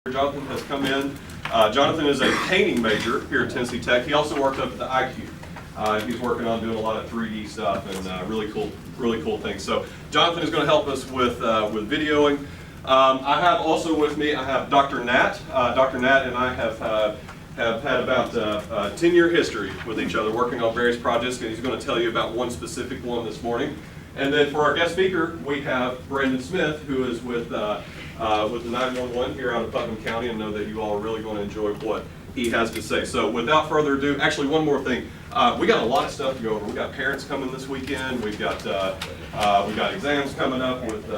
Jonathan has come in. Jonathan is a painting major here at Tennessee Tech. He also worked up at the IQ. He's working on doing a lot of 3D stuff and really cool things. So Jonathan is going to help us with videoing. I have also with me, I have Dr. Nat. Dr. Nat and I have had about a 10-year history with each other working on various projects, and he's going to tell you about one specific one this morning. And then for our guest speaker, we have Brandon Smith, who is with the 911 here out of Putnam County, and know that you all are really going to enjoy what he has to say. So without further ado, actually one more thing. We got a lot of stuff to go over. We got parents coming this weekend. We've got exams coming up with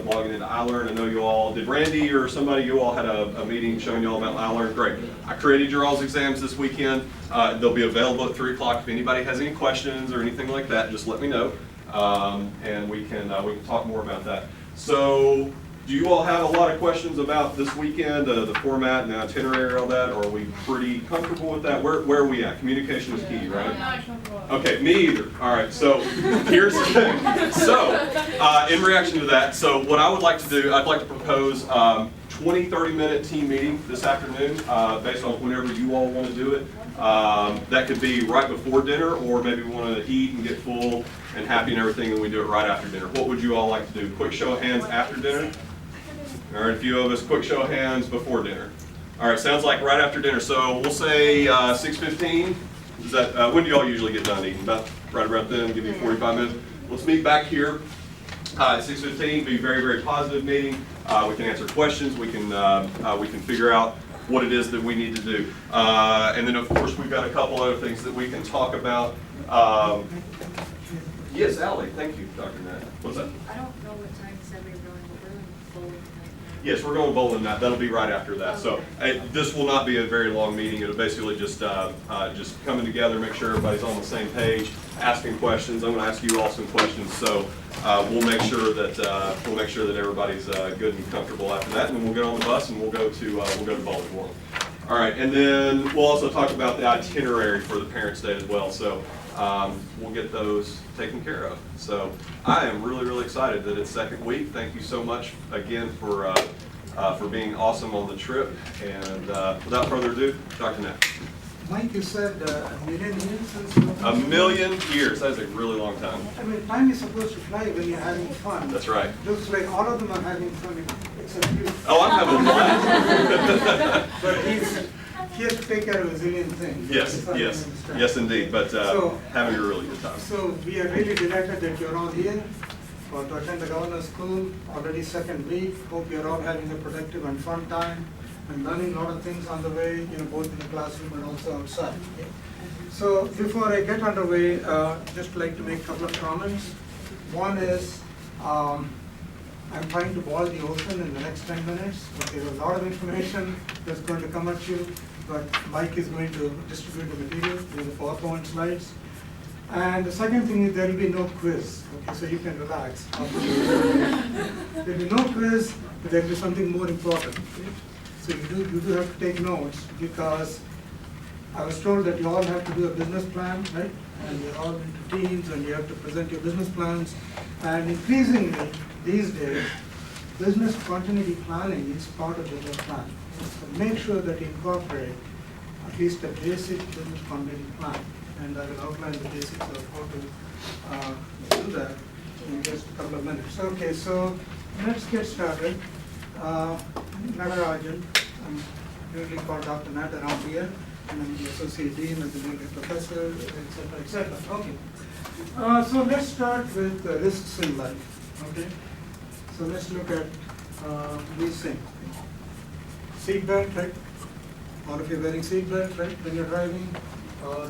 logging into iLearn. I know you all, did Randy or somebody, you all had a meeting showing you all about iLearn. Great. I created your all's exams this weekend. They'll be available at 3 o'clock. If anybody has any questions or anything like that, just let me know. And we can talk more about that. So, do you all have a lot of questions about this weekend, the format and the itinerary, all that, or are we pretty comfortable with that? Where are we at? Communication is key, right? I'm not comfortable. Okay, me either. All right, so here's the thing. So, in reaction to that, so what I would like to do, I'd like to propose 20, 30-minute team meeting this afternoon, based on whenever you all want to do it. That could be right before dinner, or maybe we want to eat and get full and happy and everything, and we do it right after dinner. What would you all like to do? Quick show of hands after dinner? All right, a few of us, quick show of hands before dinner. All right, sounds like right after dinner. So we'll say 6:15. Is that when do y'all usually get done eating? About right around then. Give you 45 minutes. Let's meet back here at 6:15. Be a very, very positive meeting. We can answer questions. We can figure out what it is that we need to do. And then of course we've got a couple other things that we can talk about. Yes, Allie. Thank you, Dr. Nat. What's that? I don't know what time you said we were going, but we're going bowling tonight. Yes, we're going bowling tonight. That'll be right after that. So this will not be a very long meeting. It'll basically just coming together, make sure everybody's on the same page, asking questions. I'm going to ask you all some questions. So we'll make sure that everybody's good and comfortable after that, and then we'll get on the bus and we'll go to bowling world. All right, and then we'll also talk about the itinerary for the Parents' Day as well. So we'll get those taken care of. So I am really, really excited that it's second week. Thank you so much again for being awesome on the trip. And without further ado, Dr. Nat. Mike, you said a million years since you A million years. That is a really long time. I mean, time is supposed to fly when you're having fun. That's right. Looks like all of them are having fun except you. Oh, I'm having a blast. But he has to take care of a zillion things. Yes, indeed. But having a really good time. So we are really delighted that you're all here to attend the governor's school. Already second week. Hope you're all having a productive and fun time and learning a lot of things on the way, both in the classroom and also outside. So before I get underway, just like to make a couple of comments. One is, I'm trying to boil the ocean in the next 10 minutes. There's a lot of information that's going to come at you, but Mike is going to distribute the material with the PowerPoint slides. And the second thing is there will be no quiz, okay, so you can relax. There will be no quiz, but there will be something more important. Okay? So you do have to take notes, because I was told that you all have to do a business plan, right? And you're all into teams and you have to present your business plans. And increasingly these days, business continuity planning is part of the business plan. So make sure that you incorporate at least a basic business continuity plan. And I will outline the basics of how to do that in just a couple of minutes. Okay, so let's get started. Nagarajan, I'm usually called Dr. Nat around here, and I'm the Associate Dean and the Legal Professor, etc., etc. Okay. So let's start with risks in life. Okay. So let's look at these things. Seatbelt, right? All of you wearing seatbelt, right? When you're driving or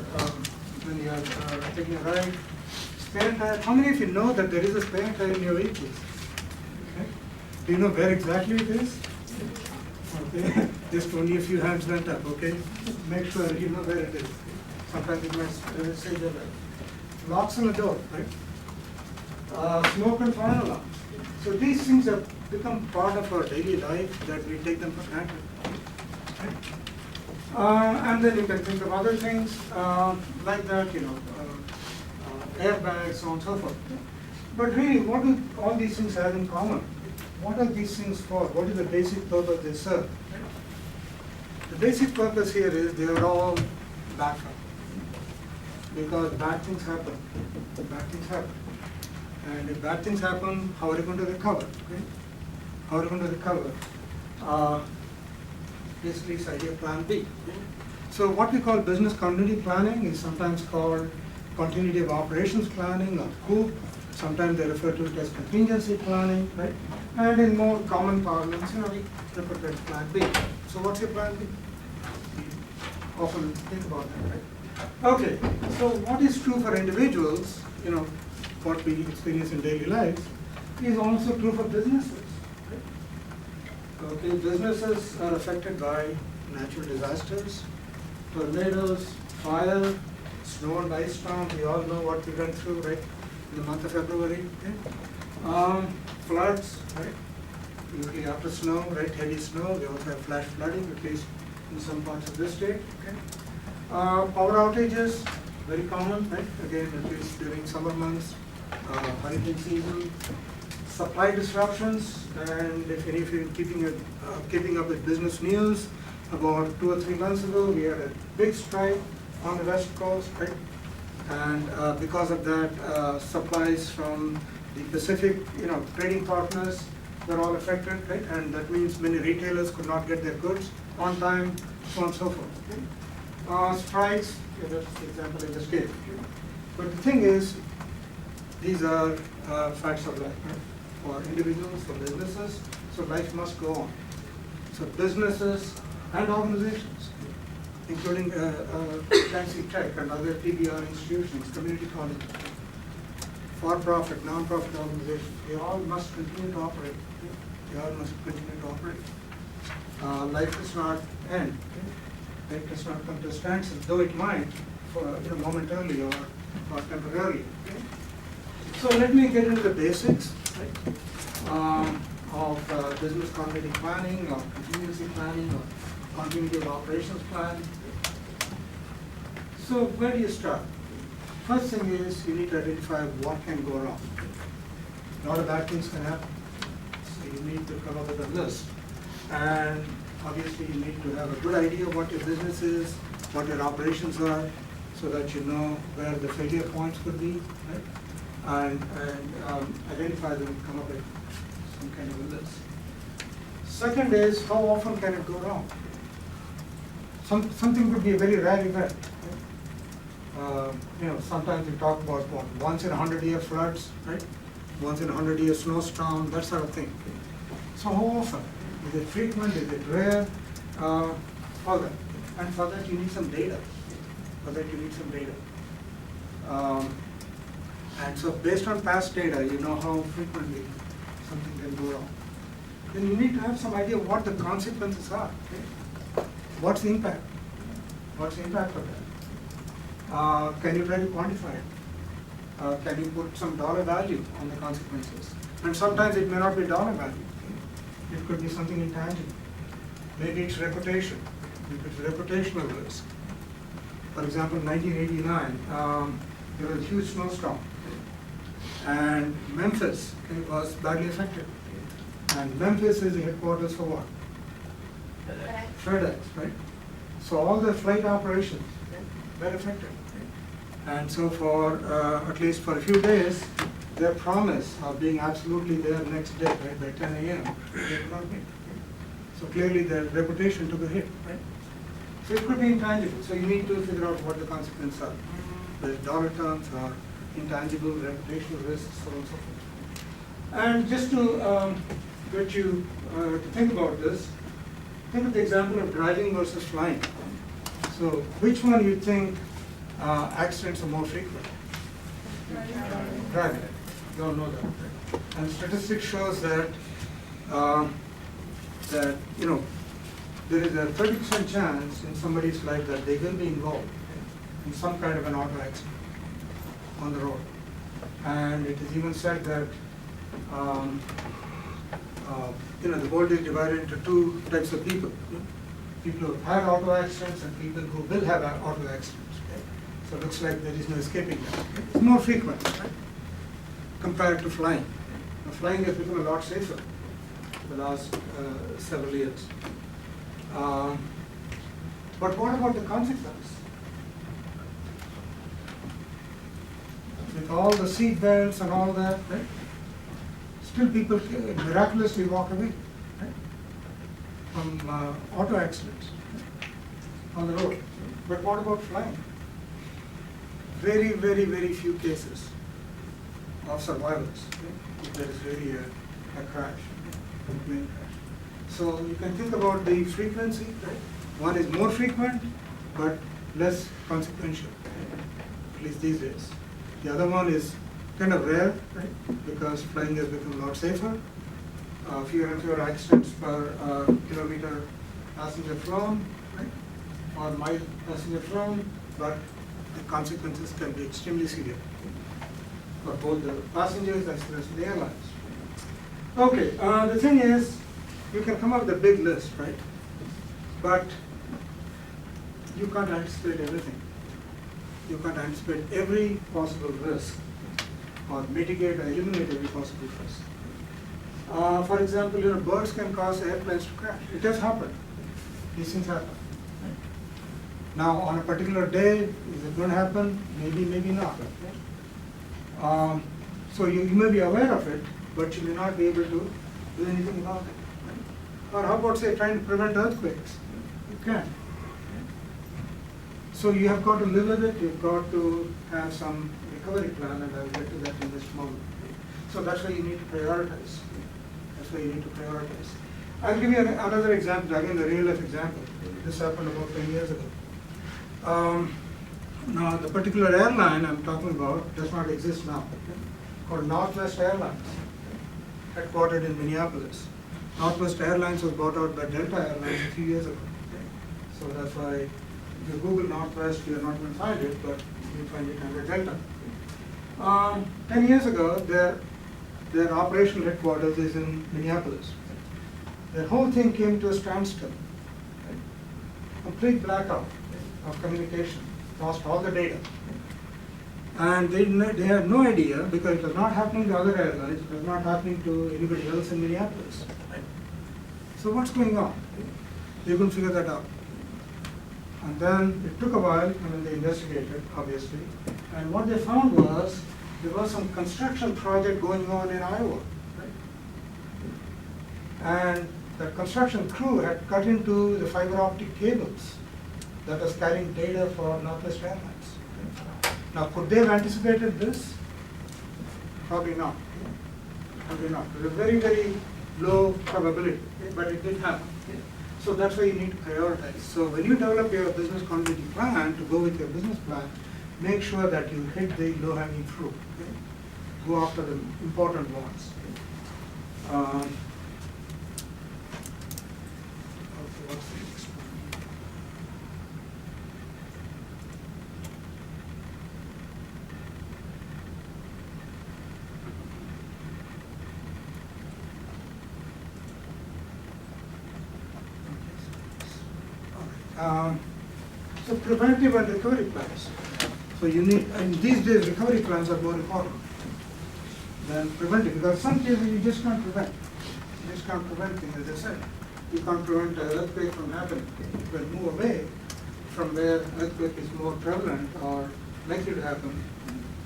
when you're taking a ride. Spare tire. How many of you know that there is a spare tire in your vehicles? Okay. Do you know where exactly it is? Okay. Just only a few hands went up. Okay. Make sure you know where it is. Sometimes it might say that. Locks on the door, right? Smoke and fire alarms. So these things have become part of our daily life that we take them for granted. Right? And then you can think of other things like that, airbags, so on and so forth. But really, what do all these things have in common? What are these things for? What is the basic purpose they serve? Right? The basic purpose here is they are all backup. Because bad things happen. Bad things happen. And if bad things happen, how are you going to recover? Okay? How are you going to recover? Basically, it's idea plan B. So what we call business continuity planning is sometimes called continuity of operations planning or COOP. Sometimes they refer to it as contingency planning, right? And in more common parlance, we refer to it as plan B. So what's your plan B? Often think about that, right? Okay, so what is true for individuals, what we experience in daily lives, is also true for businesses. Right? Okay, businesses are affected by natural disasters, tornadoes, fire, snow and ice storms. We all know what we went through, right, in the month of February. Okay? Floods, right? Usually after snow, right, heavy snow. We also have flash flooding, at least in some parts of this state. Okay? Power outages, very common, right? Again, at least during summer months, hurricane season. Supply disruptions, and if any of you are keeping up with business news, about 2 or 3 months ago, we had a big strike on the West Coast, right? And because of that, supplies from the Pacific, trading partners were all affected, right? And that means many retailers could not get their goods on time, so on and so forth. Okay? Strikes, that's the example I just gave. Okay? But the thing is, these are facts of life, right? For individuals, for businesses, so life must go on. So businesses and organizations, including fancy tech and other PBR institutions, community colleges, for-profit, non-profit organizations, they all must continue to operate. They all must continue to operate. Life does not end. Life does not come to a standstill, though it might, for momentarily or temporarily. So let me get into the basics, right, of business continuity planning or contingency planning or continuity of operations plan. So where do you start? First thing is you need to identify what can go wrong. A lot of bad things can happen. So you need to come up with a list. And obviously you need to have a good idea of what your business is, what your operations are, so that you know where the failure points could be, right? And identify them and come up with some kind of a list. Second is, how often can it go wrong? Something could be a very rare event. Right? Sometimes we talk about what, once in 100-year floods, right? Once in 100-year snowstorm, that sort of thing. So how often? Is it frequent? Is it rare? All that. And for that you need some data. And so based on past data, you know how frequently something can go wrong. Then you need to have some idea of what the consequences are. Okay? What's the impact? What's the impact of that? Can you try to quantify it? Can you put some dollar value on the consequences? And sometimes it may not be dollar value. Okay? It could be something intangible. Maybe it's reputation. If it's reputational risk. For example, in 1989, there was a huge snowstorm. And Memphis was badly affected. And Memphis is the headquarters for what? FedEx, right? So all the flight operations were affected. And so for, at least for a few days, their promise of being absolutely there next day, right, by 10 a.m., they could not meet. So clearly their reputation took a hit, right? So it could be intangible. So you need to figure out what the consequences are. Whether dollar terms or intangible, reputational risks, so on and so forth. And just to get you to think about this, think of the example of driving versus flying. So which one you think accidents are more frequent? Driving. You all know that, right? And statistics shows that there is a 30% chance in somebody's life that they will be involved in some kind of an auto accident on the road. And it is even said that the world is divided into two types of people. People who have had auto accidents and people who will have auto accidents. Okay? So it looks like there is no escaping that. Okay? It's more frequent, right? Compared to flying. Now, flying has become a lot safer in the last several years. But what about the consequence? With all the seat belts and all that, right? Still people miraculously walk away, right? From auto accidents, right? On the road. But what about flying? Very, very, very few cases of survivors, right? If there is really a crash, a plane crash. So you can think about the frequency, right? One is more frequent, but less consequential, right? At least these days. The other one is kind of rare, right? Because flying has become a lot safer. Fewer and fewer accidents per kilometer passenger flown, right? Or mile passenger flown, but the consequences can be extremely severe for both the passengers as well as the airlines. Okay, the thing is, you can come up with a big list, right? But you can't anticipate everything. You can't anticipate every possible risk or mitigate or eliminate every possible risk. For example, birds can cause airplanes to crash. It has happened. These things happen. Right? Now, on a particular day, is it going to happen? Maybe, maybe not. Okay? So you may be aware of it, but you may not be able to do anything about it. Right? Or how about, say, trying to prevent earthquakes? You can. So you have got to live with it, you've got to have some recovery plan, and I will get to that in just a moment. So that's why you need to prioritize. That's why you need to prioritize. I'll give you another example, again a real life example. This happened about 10 years ago. Now the particular airline I'm talking about does not exist now, okay? Called Northwest Airlines, headquartered in Minneapolis. Northwest Airlines was bought out by Delta Airlines a few years ago. Okay? So that's why if you Google Northwest, you're not going to find it, but you'll find it under Delta. 10 years ago, their operational headquarters is in Minneapolis. The whole thing came to a standstill. Right? Complete blackout of communication, lost all the data. And they had no idea, because it was not happening to other airlines, it was not happening to anybody else in Minneapolis. Right? So what's going on? They couldn't figure that out. And then it took a while, and then they investigated, obviously. And what they found was there was some construction project going on in Iowa. Right? And the construction crew had cut into the fiber optic cables that was carrying data for Northwest Airlines. Now, could they have anticipated this? Probably not. Probably not. It was a very, very low probability, but it did happen. So that's why you need to prioritize. So when you develop your business continuity plan to go with your business plan, make sure that you hit the low-hanging fruit. Okay? Go after the important ones. Okay, what's the next one? So preventive and recovery plans. So you need, and these days recovery plans are more important than preventive, because some cases you just can't prevent. You just can't prevent things, as I said. You can't prevent an earthquake from happening. You can move away from where earthquake is more prevalent or likely to happen.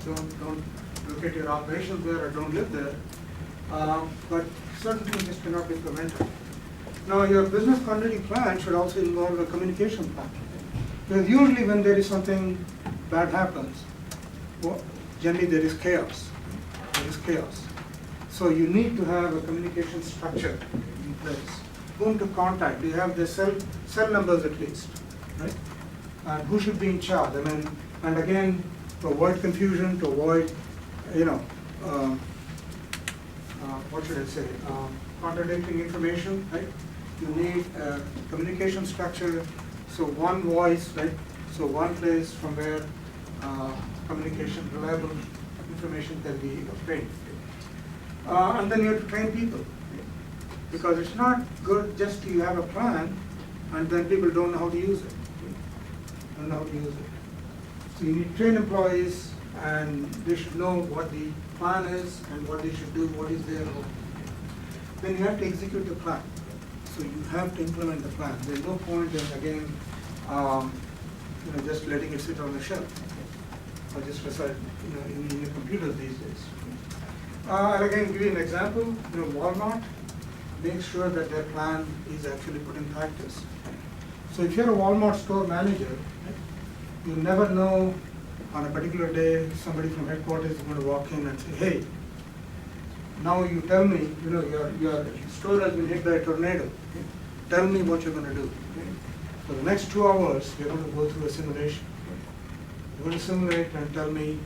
Don't look at your operations there or don't live there. But certain things just cannot be prevented. Now, your business continuity plan should also involve a communication plan. Because usually when there is something bad happens, well, generally there is chaos. There is chaos. So you need to have a communication structure in place. Whom to contact? You have the cell numbers at least, right? And who should be in charge? I mean, and again, to avoid confusion, to avoid, what should I say? Contradicting information, right? You need a communication structure, so one voice, right? So one place from where communication, reliable information can be obtained. And then you have to train people, because it's not good just to have a plan and then people don't know how to use it. Don't know how to use it. So you need to train employees, and they should know what the plan is and what they should do, what is their role. Then you have to execute the plan. So you have to implement the plan. There's no point in, again, just letting it sit on the shelf, or just reside, in your computers these days. And again, give you an example, Walmart makes sure that their plan is actually put in practice. So if you're a Walmart store manager, you never know on a particular day, somebody from headquarters is going to walk in and say, hey, now you tell me, your store has been hit by a tornado. Okay? Tell me what you're going to do. Okay? For the next 2 hours, we're going to go through a simulation. Okay? You're going to simulate and tell me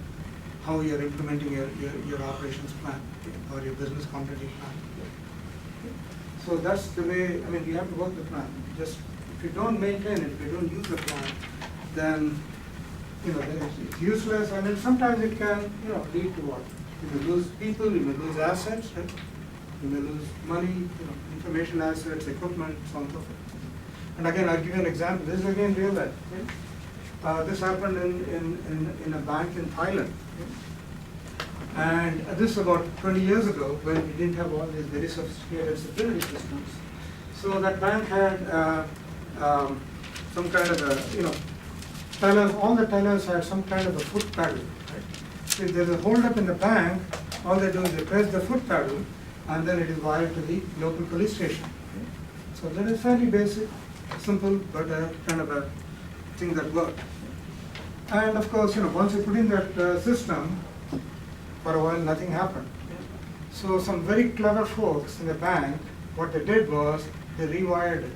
how you're implementing your operations plan, okay? Or your business continuity plan. Okay? So that's the way, you have to work the plan. Just, if you don't maintain it, if you don't use the plan, then then it's useless, and then sometimes it can, lead to what? You may lose people, you may lose assets, right? You may lose money, information assets, equipment, so on and so forth. And again, I'll give you an example. This is again real life. Right? This happened in a bank in Thailand. Okay? And this is about 20 years ago when we didn't have all these very sophisticated security systems. So that bank had some kind of a, tellers, all the tellers had some kind of a foot pedal. Right? So if there's a hold up in the bank, all they do is they press the foot pedal and then it is wired to the local police station. Okay? So that is fairly basic, simple, but kind of a thing that worked. And of course, once you put in that system, for a while nothing happened. So some very clever folks in the bank, what they did was they rewired it.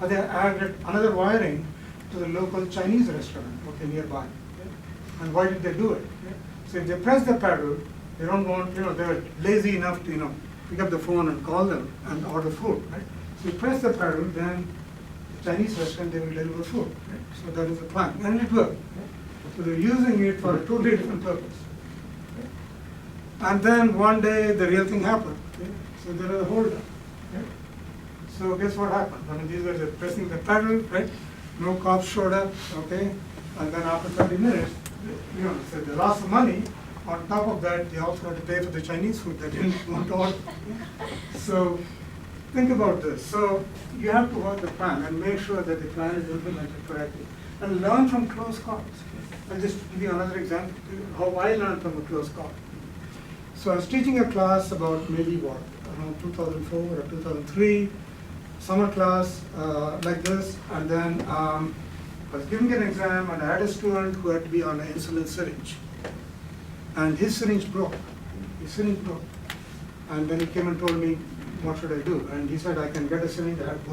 Or they added another wiring to the local Chinese restaurant, nearby. And why did they do it? So if they press the pedal, they don't want, they're lazy enough to, pick up the phone and call them and order food, right? So you press the pedal, then the Chinese restaurant, they will deliver food, right? So that is the plan, and it worked. So they're using it for a totally different purpose. And then one day, the real thing happened. So there was a hold up. So guess what happened? These were pressing the pedal, right? No cops showed up, okay? And then after 30 minutes, so they lost some money. On top of that, they also had to pay for the Chinese food they didn't want to order. So think about this. So you have to work the plan and make sure that the plan is implemented correctly. And learn from close calls. I'll just give you another example how I learned from a close call. So I was teaching a class about maybe around 2004 or 2003. Summer class like this, and then I was giving an exam, and I had a student who had to be on an insulin syringe, and his syringe broke. And then he came and told me, what should I do? And he said, I can get a syringe, I have to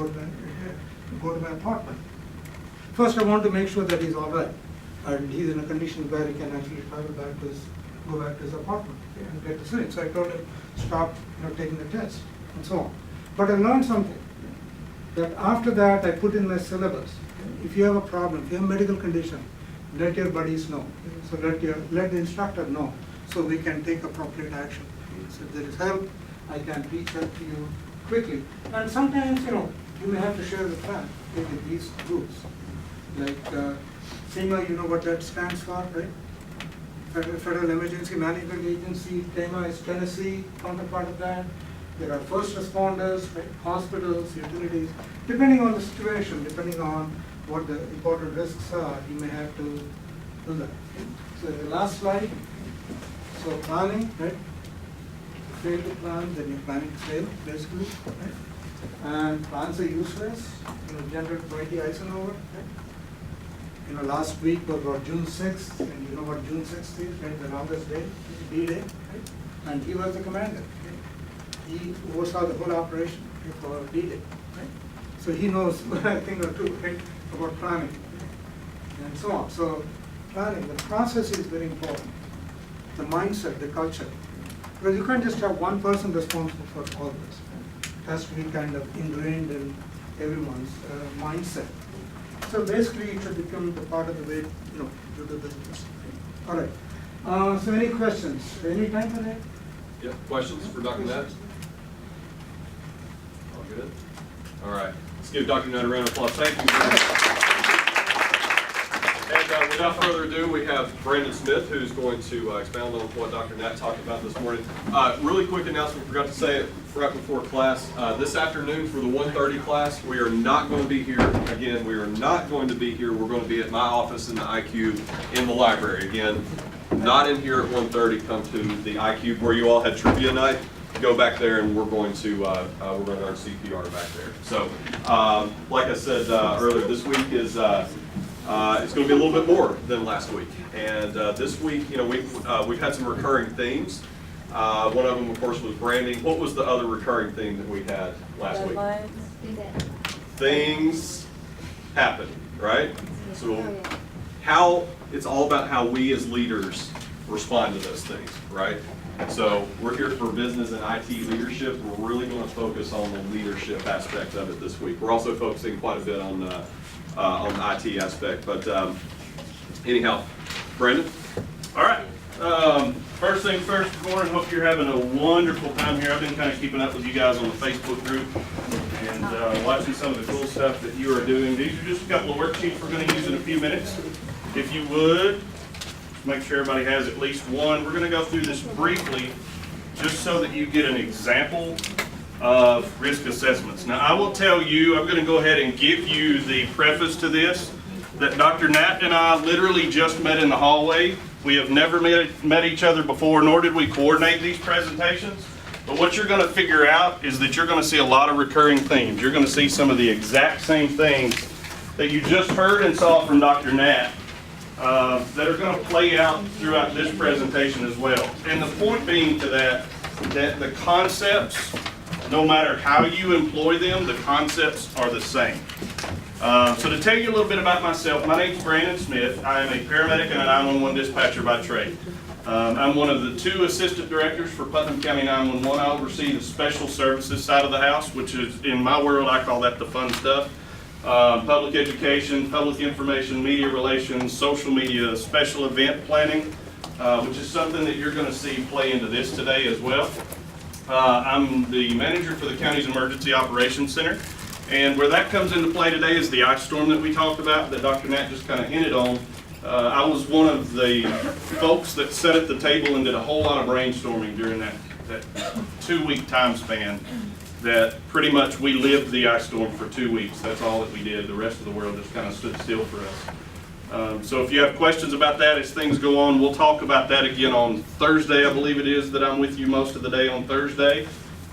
go to my apartment. First, I want to make sure that he's all right, and he's in a condition where he can actually go back to his apartment and get the syringe. So I told him, stop taking the test, and so on. But I learned something. That after that, I put in my syllabus. If you have a problem, if you have a medical condition, let your buddies know. So let the instructor know, so we can take appropriate action. So if there is help, I can reach out to you quickly. And sometimes, you may have to share the plan with these groups. Like FEMA, you know what that stands for, right? Federal Emergency Management Agency. FEMA is Tennessee, counterpart of that. There are first responders, right? Hospitals, utilities. Depending on the situation, depending on what the important risks are, you may have to do that. So the last slide. So planning, right? Fail to plan, then you're planning to fail, basically. Right? And plans are useless. General 20 Eisenhower. Right? Last week was about June 6th, and you know what June 6th is, right? The longest day, D-Day. Right? And he was the commander. He oversaw the whole operation for D-Day, right? So he knows a thing or two, right, about planning, and so on. So planning, the process is very important. The mindset, the culture. Because you can't just have one person responsible for all this. Right? It has to be kind of ingrained in everyone's mindset. So basically, it should become the part of the way, you do the business. All right. So any questions? Any time for that? Yeah, questions for Dr. Nutt? All good? All right, let's give Dr. Nutt a round of applause. Thank you. And without further ado, we have Brandon Smith, who's going to expound on what Dr. Nutt talked about this morning. Really quick announcement, forgot to say it right before class. This afternoon for the 1:30 class, we are not going to be here. Again, we are not going to be here. We're going to be at my office in the iCube in the library. Again, not in here at 1:30. Come to the iCube where you all had trivia night. Go back there, and we're going to learn CPR back there. So, like I said earlier, this week is it's going to be a little bit more than last week. And this week, you know, we've had some recurring themes. One of them, of course, was branding. What was the other recurring theme that we had last week? Things happen, right? So how it's all about how we as leaders respond to those things, right? So we're here for business and IT leadership. We're really going to focus on the leadership aspect of it this week. We're also focusing quite a bit on the IT aspect. But anyhow, Brandon? All right. First thing first, good morning. Hope you're having a wonderful time here. I've been kind of keeping up with you guys on the Facebook group and watching some of the cool stuff that you are doing. These are just a couple of worksheets we're going to use in a few minutes. If you would, make sure everybody has at least one. We're going to go through this briefly just so that you get an example of risk assessments. Now, I will tell you, I'm going to go ahead and give you the preface to this, that Dr. Nat and I literally just met in the hallway. We have never met each other before, nor did we coordinate these presentations. But what you're going to figure out is that you're going to see a lot of recurring themes. You're going to see some of the exact same things that you just heard and saw from Dr. Nat that are going to play out throughout this presentation as well. And the point being to that the concepts, no matter how you employ them, the concepts are the same. So to tell you a little bit about myself, my name is Brandon Smith. I am a paramedic and a 911 dispatcher by trade. I'm one of the 2 assistant directors for Putnam County 911. I oversee the special services side of the house, which is, in my world, I call that the fun stuff. Public education, public information, media relations, social media, special event planning, which is something that you're going to see play into this today as well. I'm the manager for the county's Emergency Operations Center. And where that comes into play today is the ice storm that we talked about, that Dr. Nat just kind of hinted on. I was one of the folks that sat at the table and did a whole lot of brainstorming during that 2-week time span. That pretty much we lived the ice storm for 2 weeks. That's all that we did. The rest of the world just kind of stood still for us. So if you have questions about that as things go on, we'll talk about that again on Thursday. I believe it is that I'm with you most of the day on Thursday.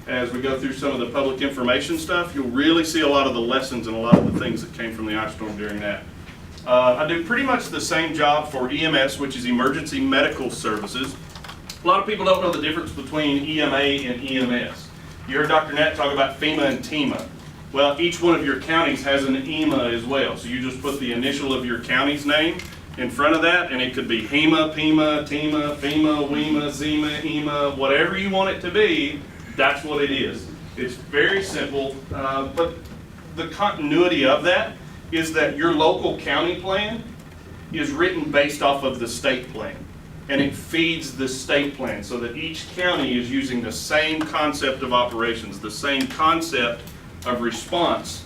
As we go through some of the public information stuff, you'll really see a lot of the lessons and a lot of the things that came from the ice storm during that. I do pretty much the same job for EMS, which is Emergency Medical Services. A lot of people don't know the difference between EMA and EMS. You heard Dr. Nat talk about FEMA and TEMA. Well, each one of your counties has an EMA as well. So you just put the initial of your county's name in front of that, and it could be HEMA, PEMA, TEMA, FEMA, WEMA, ZEMA, EMA, whatever you want it to be. That's what it is. It's very simple, but the continuity of that is that your local county plan is written based off of the state plan, and it feeds the state plan so that each county is using the same concept of operations, the same concept of response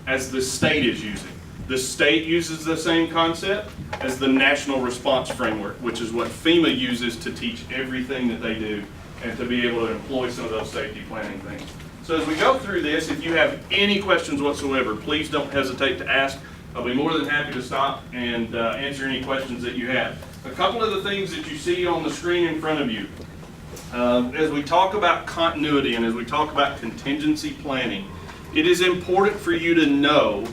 as the state is using. The state uses the same concept as the National Response Framework, which is what FEMA uses to teach everything that they do and to be able to employ some of those safety planning things. So as we go through this, if you have any questions whatsoever, please don't hesitate to ask. I'll be more than happy to stop and answer any questions that you have. A couple of the things that you see on the screen in front of you, as we talk about continuity and as we talk about contingency planning, it is important for you to know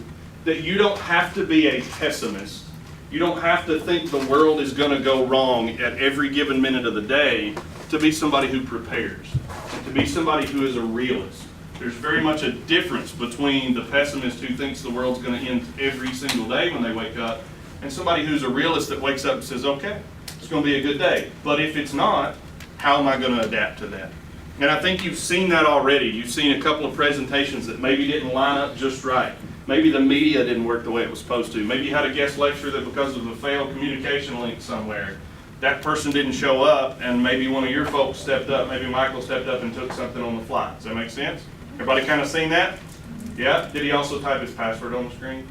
that you don't have to be a pessimist. You don't have to think the world is going to go wrong at every given minute of the day to be somebody who prepares, and to be somebody who is a realist. There's very much a difference between the pessimist who thinks the world's going to end every single day when they wake up, and somebody who's a realist that wakes up and says, okay, it's going to be a good day. But if it's not, how am I going to adapt to that? And I think you've seen that already. You've seen a couple of presentations that maybe didn't line up just right. Maybe the media didn't work the way it was supposed to. Maybe you had a guest lecturer that because of a failed communication link somewhere, that person didn't show up, and maybe one of your folks stepped up, maybe Michael stepped up and took something on the fly. Does that make sense? Everybody kind of seen that? Yeah? Did he also type his password on the screen?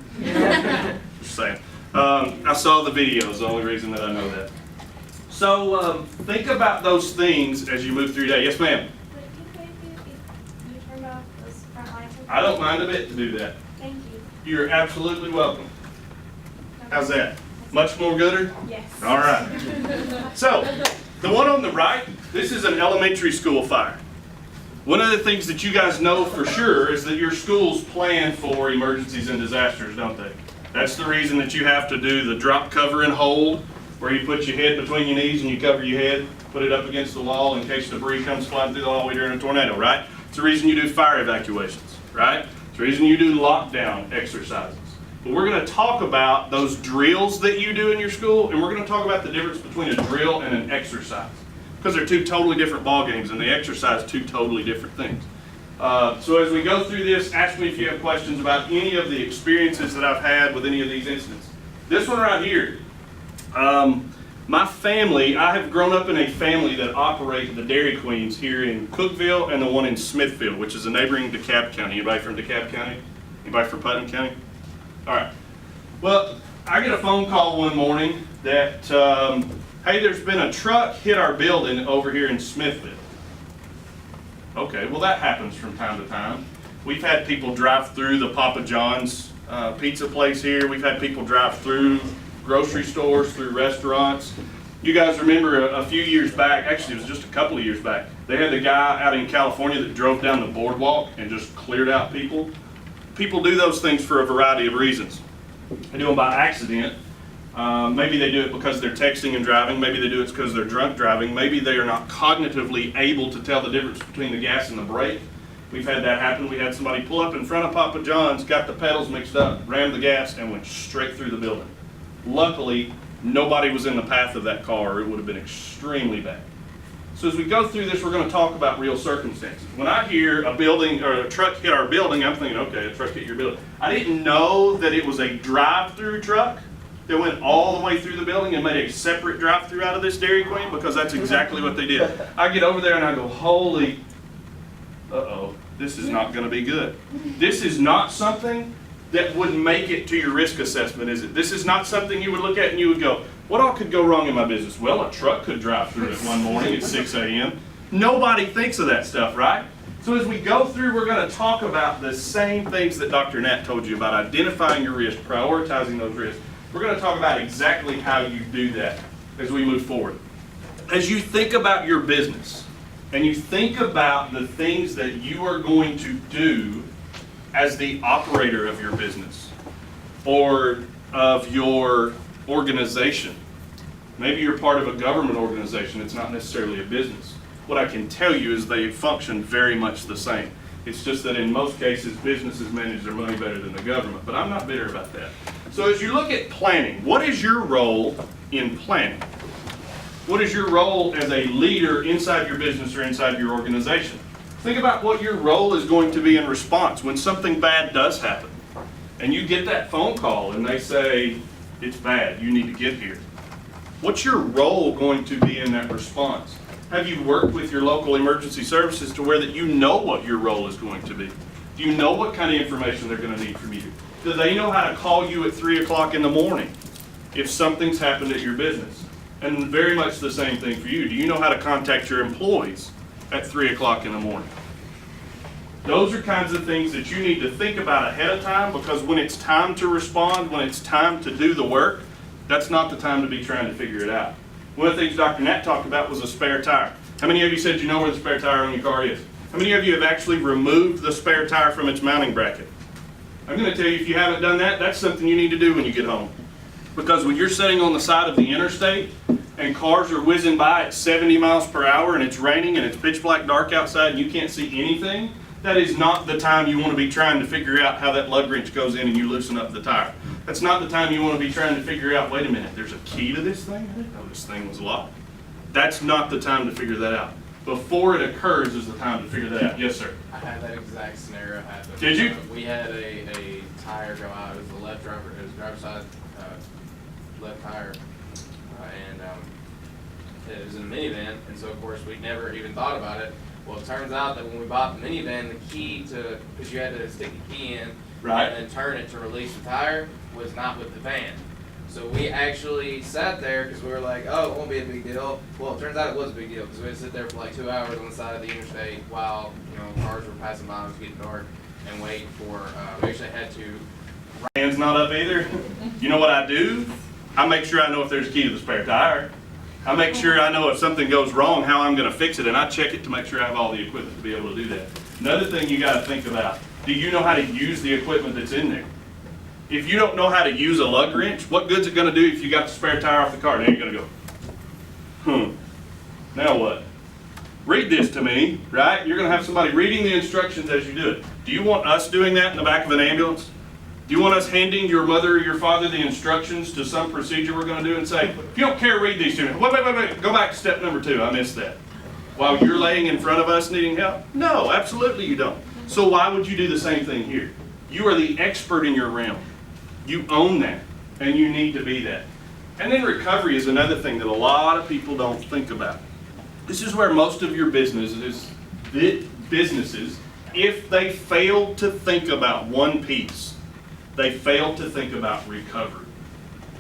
Just saying. I saw the videos, the only reason that I know that. So think about those things as you move through your day. Yes, ma'am? I don't mind a bit to do that. Thank you. You're absolutely welcome. How's that? Much more gooder? Yes. All right. So, the one on the right, this is an elementary school fire. One of the things that you guys know for sure is that your schools plan for emergencies and disasters, don't they? That's the reason that you have to do the drop, cover, and hold, where you put your head between your knees and you cover your head, put it up against the wall in case debris comes flying through the hallway during a tornado, right? It's the reason you do fire evacuations, right? It's the reason you do lockdown exercises. But we're going to talk about those drills that you do in your school, and we're going to talk about the difference between a drill and an exercise. Because they're two totally different ball games, and they exercise two totally different things. So as we go through this, ask me if you have questions about any of the experiences that I've had with any of these incidents. This one right here, my family, I have grown up in a family that operated the Dairy Queens here in Cookeville and the one in Smithfield, which is a neighboring DeKalb County. Anybody from DeKalb County? Anybody from Putnam County? All right. Well, I get a phone call one morning that, hey, there's been a truck hit our building over here in Smithfield. Okay, well that happens from time to time. We've had people drive through the Papa John's pizza place here. We've had people drive through grocery stores, through restaurants. You guys remember a few years back, actually it was just a couple of years back, they had the guy out in California that drove down the boardwalk and just cleared out people. People do those things for a variety of reasons. They do them by accident. Maybe they do it because they're texting and driving. Maybe they do it because they're drunk driving. Maybe they are not cognitively able to tell the difference between the gas and the brake. We've had that happen. We had somebody pull up in front of Papa John's, got the pedals mixed up, rammed the gas, and went straight through the building. Luckily, nobody was in the path of that car, or it would have been extremely bad. So as we go through this, we're going to talk about real circumstances. When I hear a building or a truck hit our building, I'm thinking, okay, a truck hit your building. I didn't know that it was a drive-through truck that went all the way through the building and made a separate drive-through out of this Dairy Queen, because that's exactly what they did. I get over there and I go, holy, uh-oh, this is not going to be good. This is not something that would make it to your risk assessment, is it? This is not something you would look at and you would go, what all could go wrong in my business? Well, a truck could drive through it one morning at 6 a.m. Nobody thinks of that stuff, right? So as we go through, we're going to talk about the same things that Dr. Nat told you about, identifying your risk, prioritizing those risks. We're going to talk about exactly how you do that as we move forward. As you think about your business, and you think about the things that you are going to do as the operator of your business or of your organization. Maybe you're part of a government organization, it's not necessarily a business. What I can tell you is they function very much the same. It's just that in most cases, businesses manage their money better than the government, but I'm not bitter about that. So as you look at planning, what is your role in planning? What is your role as a leader inside your business or inside your organization? Think about what your role is going to be in response when something bad does happen. And you get that phone call and they say, it's bad, you need to get here. What's your role going to be in that response? Have you worked with your local emergency services to where that you know what your role is going to be? Do you know what kind of information they're going to need from you? Do they know how to call you at 3 o'clock in the morning if something's happened at your business? And very much the same thing for you. Do you know how to contact your employees at 3 o'clock in the morning? Those are kinds of things that you need to think about ahead of time, because when it's time to respond, when it's time to do the work, that's not the time to be trying to figure it out. One of the things Dr. Nat talked about was a spare tire. How many of you said you know where the spare tire on your car is? How many of you have actually removed the spare tire from its mounting bracket? I'm going to tell you, if you haven't done that, that's something you need to do when you get home. Because when you're sitting on the side of the interstate and cars are whizzing by at 70 miles per hour and it's raining and it's pitch black dark outside and you can't see anything, that is not the time you want to be trying to figure out how that lug wrench goes in and you loosen up the tire. That's not the time you want to be trying to figure out, wait a minute, there's a key to this thing? I didn't know this thing was locked. That's not the time to figure that out. Before it occurs is the time to figure that out. Yes, sir. I had that exact scenario happen. Did you? We had a tire go out. It was the left driver. It was driver's side left tire, and it was in a minivan. And so of course we never even thought about it. Well, it turns out that when we bought the minivan, the key to, because you had to stick the key in Right. and then turn it to release the tire, was not with the van. So we actually sat there because we were like, oh, it won't be a big deal. Well, it turns out it was a big deal because we had to sit there for like 2 hours on the side of the interstate while, you know, cars were passing by and it was getting dark. and wait for, we actually had to. Hand's not up either. You know what I do? I make sure I know if there's a key to the spare tire. I make sure I know if something goes wrong, how I'm gonna fix it, and I check it to make sure I have all the equipment to be able to do that. Another thing you gotta think about, do you know how to use the equipment that's in there? If you don't know how to use a lug wrench, what good's it gonna do if you got the spare tire off the car? Now you're gonna go, now what? Read this to me, right? You're gonna have somebody reading the instructions as you do it. Do you want us doing that in the back of an ambulance? Do you want us handing your mother or your father the instructions to some procedure we're gonna do and say, if you don't care, read these to me. Wait, go back to step number 2, I missed that. While you're laying in front of us needing help? No, absolutely you don't. So why would you do the same thing here? You are the expert in your realm. You own that, and you need to be that. And then recovery is another thing that a lot of people don't think about. This is where most of your businesses, if they fail to think about one piece, they fail to think about recovery.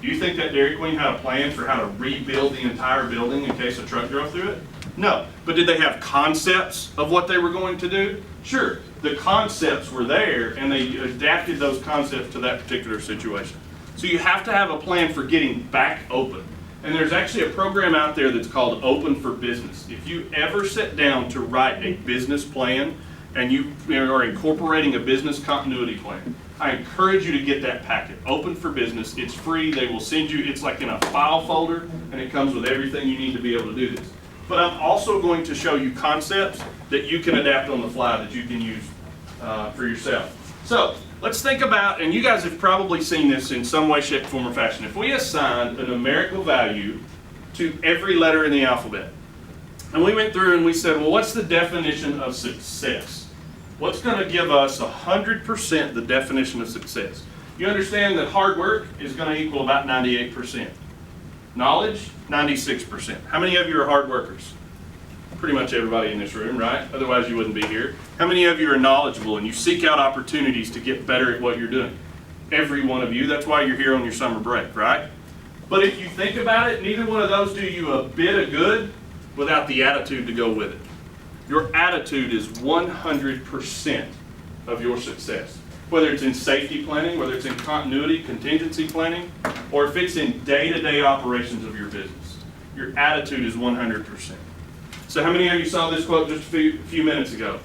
Do you think that Dairy Queen had a plan for how to rebuild the entire building in case a truck drove through it? No. But did they have concepts of what they were going to do? Sure. The concepts were there, and they adapted those concepts to that particular situation. So you have to have a plan for getting back open. And there's actually a program out there that's called Open for Business. If you ever sit down to write a business plan and you are incorporating a business continuity plan, I encourage you to get that packet. Open for Business. It's free. They will send you, it's like in a file folder, and it comes with everything you need to be able to do this. But I'm also going to show you concepts that you can adapt on the fly that you can use for yourself. So let's think about, and you guys have probably seen this in some way, shape, form, or fashion. If we assigned a numerical value to every letter in the alphabet, and we went through and we said, well, what's the definition of success? What's going to give us 100% the definition of success? You understand that hard work is going to equal about 98%. Knowledge, 96%. How many of you are hard workers? Pretty much everybody in this room, right? Otherwise you wouldn't be here. How many of you are knowledgeable and you seek out opportunities to get better at what you're doing? Every one of you. That's why you're here on your summer break, right? But if you think about it, neither one of those do you a bit of good without the attitude to go with it. Your attitude is 100% of your success. Whether it's in safety planning, whether it's in continuity, contingency planning, or if it's in day-to-day operations of your business. Your attitude is 100%. So how many of you saw this quote just a few minutes ago?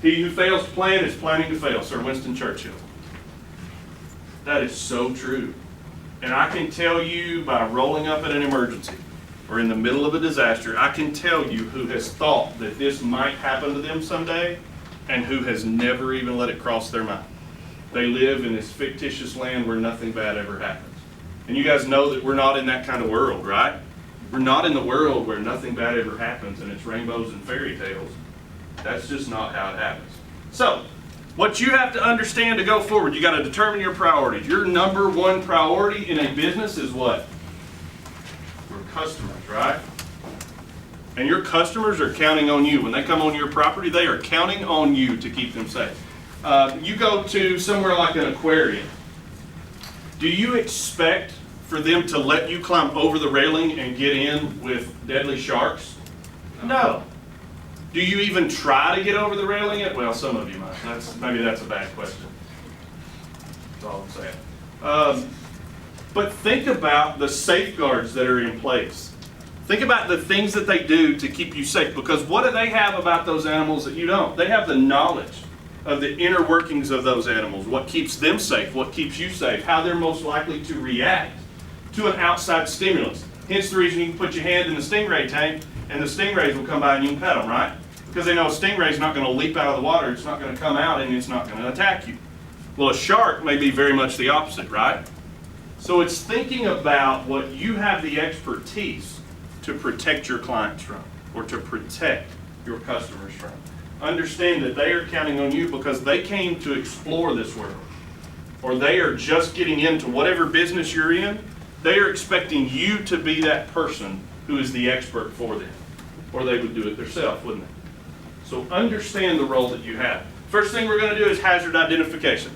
He who fails to plan is planning to fail, Sir Winston Churchill. That is so true. And I can tell you by rolling up at an emergency or in the middle of a disaster, I can tell you who has thought that this might happen to them someday and who has never even let it cross their mind. They live in this fictitious land where nothing bad ever happens. And you guys know that we're not in that kind of world, right? We're not in the world where nothing bad ever happens and it's rainbows and fairy tales. That's just not how it happens. So, what you have to understand to go forward, you got to determine your priorities. Your number one priority in a business is what? Your customers, right? And your customers are counting on you. When they come on your property, they are counting on you to keep them safe. You go to somewhere like an aquarium. Do you expect for them to let you climb over the railing and get in with deadly sharks? No. Do you even try to get over the railing? Well, some of you might. Maybe that's a bad question. That's all I'm saying. But think about the safeguards that are in place. Think about the things that they do to keep you safe, because what do they have about those animals that you don't? They have the knowledge of the inner workings of those animals, what keeps them safe, what keeps you safe, how they're most likely to react to an outside stimulus. Hence the reason you can put your hand in the stingray tank and the stingrays will come by and you can pet them, right? Because they know a stingray's not going to leap out of the water, it's not going to come out, and it's not going to attack you. Well, a shark may be very much the opposite, right? So it's thinking about what you have the expertise to protect your clients from, or to protect your customers from. Understand that they are counting on you because they came to explore this world, or they are just getting into whatever business you're in. They are expecting you to be that person who is the expert for them, or they would do it themselves, wouldn't they? So understand the role that you have. First thing we're going to do is hazard identification.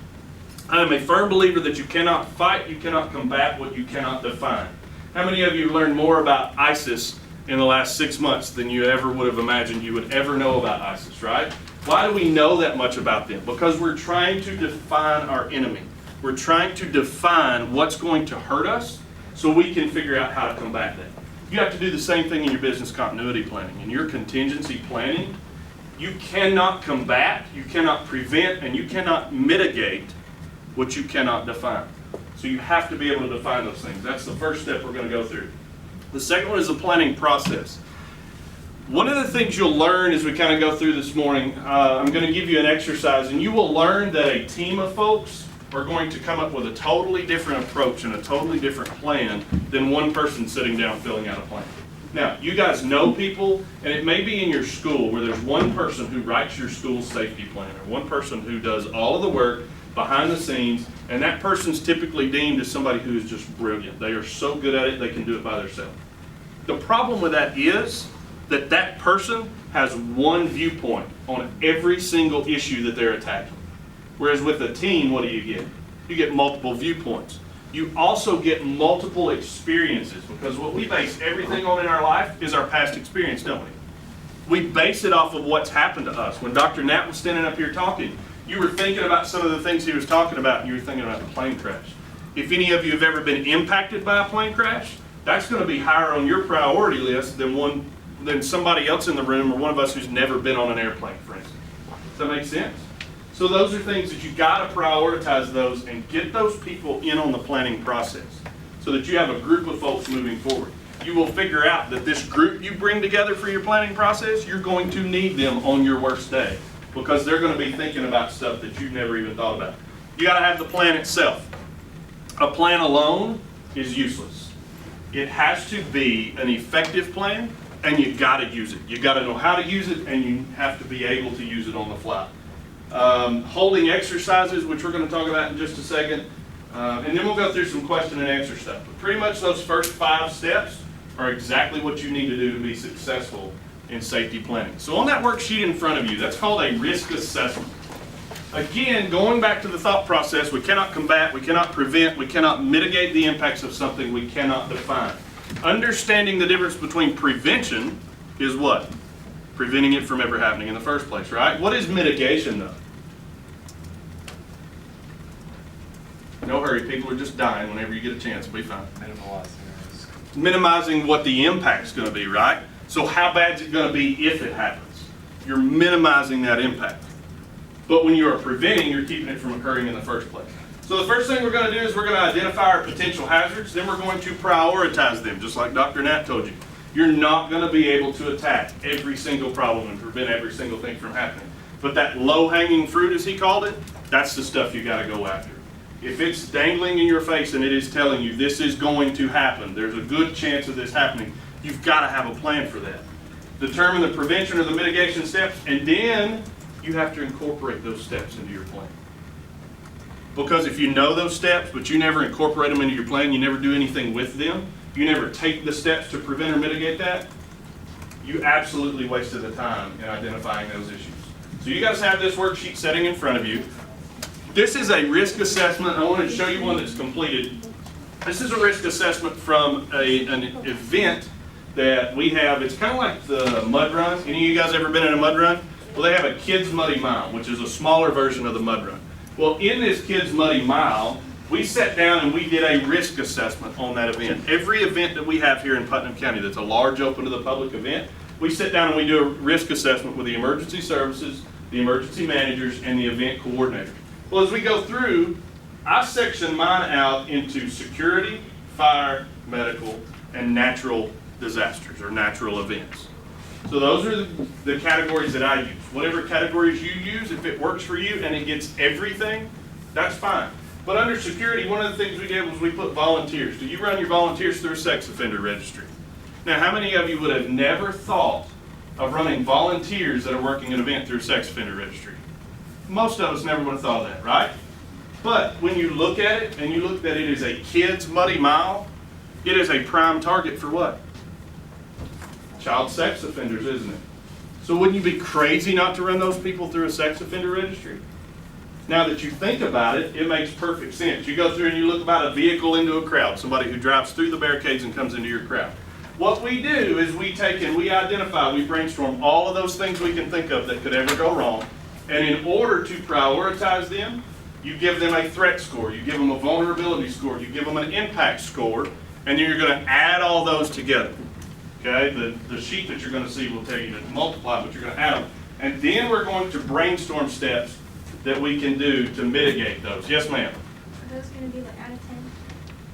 I am a firm believer that you cannot fight, you cannot combat what you cannot define. How many of you learned more about ISIS in the last 6 months than you ever would have imagined you would ever know about ISIS, right? Why do we know that much about them? Because we're trying to define our enemy. We're trying to define what's going to hurt us so we can figure out how to combat that. You have to do the same thing in your business continuity planning. In your contingency planning, you cannot combat, you cannot prevent, and you cannot mitigate what you cannot define. So you have to be able to define those things. That's the first step we're going to go through. The second one is the planning process. One of the things you'll learn as we kind of go through this morning, I'm going to give you an exercise, and you will learn that a team of folks are going to come up with a totally different approach and a totally different plan than one person sitting down filling out a plan. Now, you guys know people, and it may be in your school where there's one person who writes your school safety plan, or one person who does all of the work behind the scenes, and that person's typically deemed as somebody who is just brilliant. They are so good at it, they can do it by themselves. The problem with that is that that person has one viewpoint on every single issue that they're attacking. Whereas with a team, what do you get? You get multiple viewpoints. You also get multiple experiences, because what we base everything on in our life is our past experience, don't we? We base it off of what's happened to us. When Dr. Knapp was standing up here talking, you were thinking about some of the things he was talking about, and you were thinking about the plane crash. If any of you have ever been impacted by a plane crash, that's going to be higher on your priority list than somebody else in the room, or one of us who's never been on an airplane, for instance. Does that make sense? So those are things that you've got to prioritize those and get those people in on the planning process so that you have a group of folks moving forward. You will figure out that this group you bring together for your planning process, you're going to need them on your worst day, because they're going to be thinking about stuff that you've never even thought about. You got to have the plan itself. A plan alone is useless. It has to be an effective plan, and you got to use it. You got to know how to use it, and you have to be able to use it on the fly. Holding exercises, which we're going to talk about in just a second, and then we'll go through some question and answer stuff. But pretty much those first 5 steps are exactly what you need to do to be successful in safety planning. So on that worksheet in front of you, that's called a risk assessment. Again, going back to the thought process, we cannot combat, we cannot prevent, we cannot mitigate the impacts of something we cannot define. Understanding the difference between prevention is what? Preventing it from ever happening in the first place, right? What is mitigation, though? No hurry, people are just dying whenever you get a chance, it'll be fine. Minimizing what the impact's going to be, right? So how bad is it going to be if it happens? You're minimizing that impact. But when you are preventing, you're keeping it from occurring in the first place. So the first thing we're going to do is we're going to identify our potential hazards, then we're going to prioritize them, just like Dr. Knapp told you. You're not going to be able to attack every single problem and prevent every single thing from happening. But that low-hanging fruit, as he called it, that's the stuff you got to go after. If it's dangling in your face and it is telling you this is going to happen, there's a good chance of this happening, you've got to have a plan for that. Determine the prevention or the mitigation steps, and then you have to incorporate those steps into your plan. Because if you know those steps, but you never incorporate them into your plan, you never do anything with them, you never take the steps to prevent or mitigate that, you absolutely wasted the time in identifying those issues. So you guys have this worksheet sitting in front of you. This is a risk assessment. I wanted to show you one that's completed. This is a risk assessment from an event that we have. It's kind of like the mud run. Any of you guys ever been in a mud run? Well, they have a Kids Muddy Mile, which is a smaller version of the mud run. Well, in this Kids Muddy Mile, we sat down and we did a risk assessment on that event. Every event that we have here in Putnam County that's a large open to the public event, we sit down and we do a risk assessment with the emergency services, the emergency managers, and the event coordinator. Well, as we go through, I section mine out into security, fire, medical, and natural disasters or natural events. So those are the categories that I use. Whatever categories you use, if it works for you and it gets everything, that's fine. But under security, one of the things we did was we put volunteers. Do you run your volunteers through a sex offender registry? Now, how many of you would have never thought of running volunteers that are working an event through a sex offender registry? Most of us never would have thought of that, right? But when you look at it, and you look that it is a Kids Muddy Mile, it is a prime target for what? Child sex offenders, isn't it? So wouldn't you be crazy not to run those people through a sex offender registry? Now that you think about it, it makes perfect sense. You go through and you look about a vehicle into a crowd, somebody who drives through the barricades and comes into your crowd. What we do is we take and we identify, we brainstorm all of those things we can think of that could ever go wrong. And in order to prioritize them, you give them a threat score, you give them a vulnerability score, you give them an impact score, and then you're going to add all those together. Okay, the sheet that you're going to see will tell you to multiply, but you're going to add them. And then we're going to brainstorm steps that we can do to mitigate those. Yes, ma'am? Are those going to be like out of 10?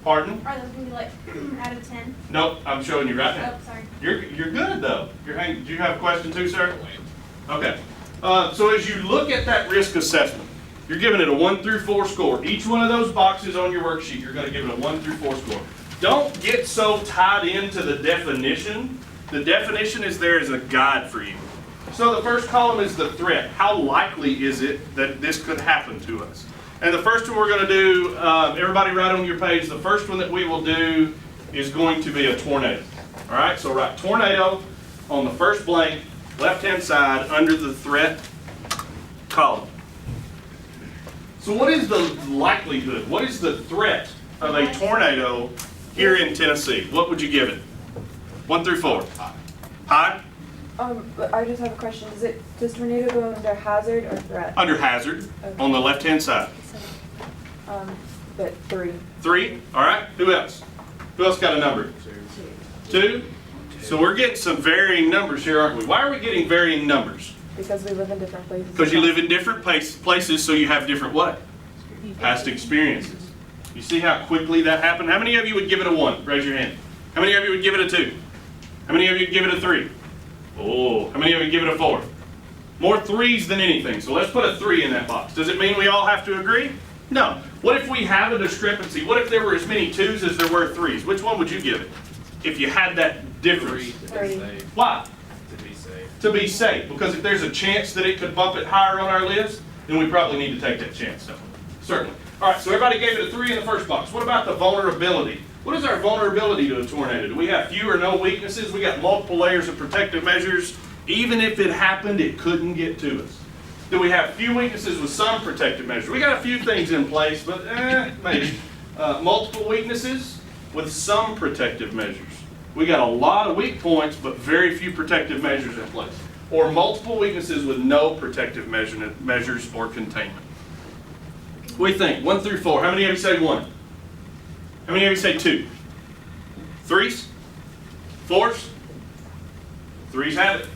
Pardon? Are those going to be like out of 10? Nope, I'm showing you right now. Oh, sorry. You're good though. Do you have a question too, sir? Okay. So as you look at that risk assessment, you're giving it a 1 through 4 score. Each one of those boxes on your worksheet, you're going to give it a 1 through 4 score. Don't get so tied into the definition. The definition is there as a guide for you. So the first column is the threat. How likely is it that this could happen to us? And the first one we're going to do, everybody write on your page, the first one that we will do is going to be a tornado. All right, so write tornado on the first blank, left-hand side, under the threat column. So what is the likelihood? What is the threat of a tornado here in Tennessee? What would you give it? 1 through 4. High? But I just have a question. Does tornado go under hazard or threat? Under hazard, Okay. on the left-hand side. But 3. 3, all right. Who else? Who else got a number? 2? So we're getting some varying numbers here, aren't we? Why are we getting varying numbers? Because we live in different places. Because you live in different places, so you have different what? Past experiences. You see how quickly that happened? How many of you would give it a 1? Raise your hand. How many of you would give it a 2? How many of you would give it a 3? Oh, how many of you would give it a 4? More 3s than anything. So let's put a 3 in that box. Does it mean we all have to agree? No. What if we have a discrepancy? What if there were as many 2s as there were 3s? Which one would you give it if you had that difference? 3 to be safe. Why? To be safe. To be safe, because if there's a chance that it could bump it higher on our list, then we probably need to take that chance, don't we? Certainly. All right, so everybody gave it a 3 in the first box. What about the vulnerability? What is our vulnerability to a tornado? Do we have few or no weaknesses? We got multiple layers of protective measures. Even if it happened, it couldn't get to us. Do we have few weaknesses with some protective measures? We got a few things in place, but maybe. Multiple weaknesses with some protective measures. We got a lot of weak points, but very few protective measures in place. Or multiple weaknesses with no protective measures or containment. What do you think? 1 through 4. How many of you say 1? How many of you say 2? 3s? 4s? 3s have it.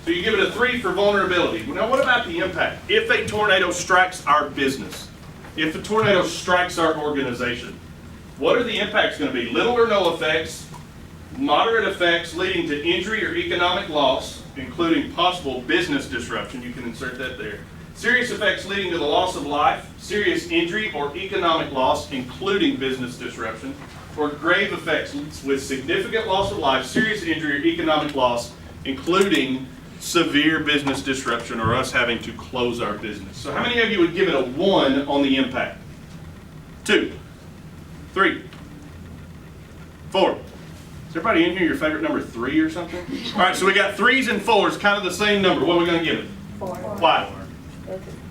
So you give it a 3 for vulnerability. Now what about the impact? If a tornado strikes our business, if a tornado strikes our organization, what are the impacts going to be? Little or no effects, moderate effects leading to injury or economic loss, including possible business disruption. You can insert that there. Serious effects leading to the loss of life, serious injury or economic loss, including business disruption, or grave effects with significant loss of life, serious injury or economic loss, including severe business disruption or us having to close our business. So how many of you would give it a 1 on the impact? 2, 3, 4. Is everybody in here your favorite number 3 or something? All right, so we got 3s and 4s, kind of the same number. What are we going to give it? 4. Why?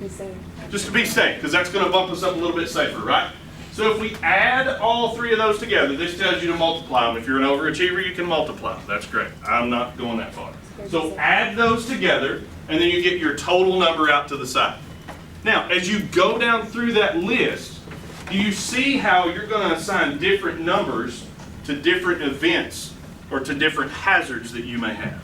Be safe. Just to be safe, because that's going to bump us up a little bit safer, right? So if we add all 3 of those together, this tells you to multiply them. If you're an overachiever, you can multiply them. That's great. I'm not going that far. So add those together, and then you get your total number out to the side. Now, as you go down through that list, do you see how you're going to assign different numbers to different events or to different hazards that you may have?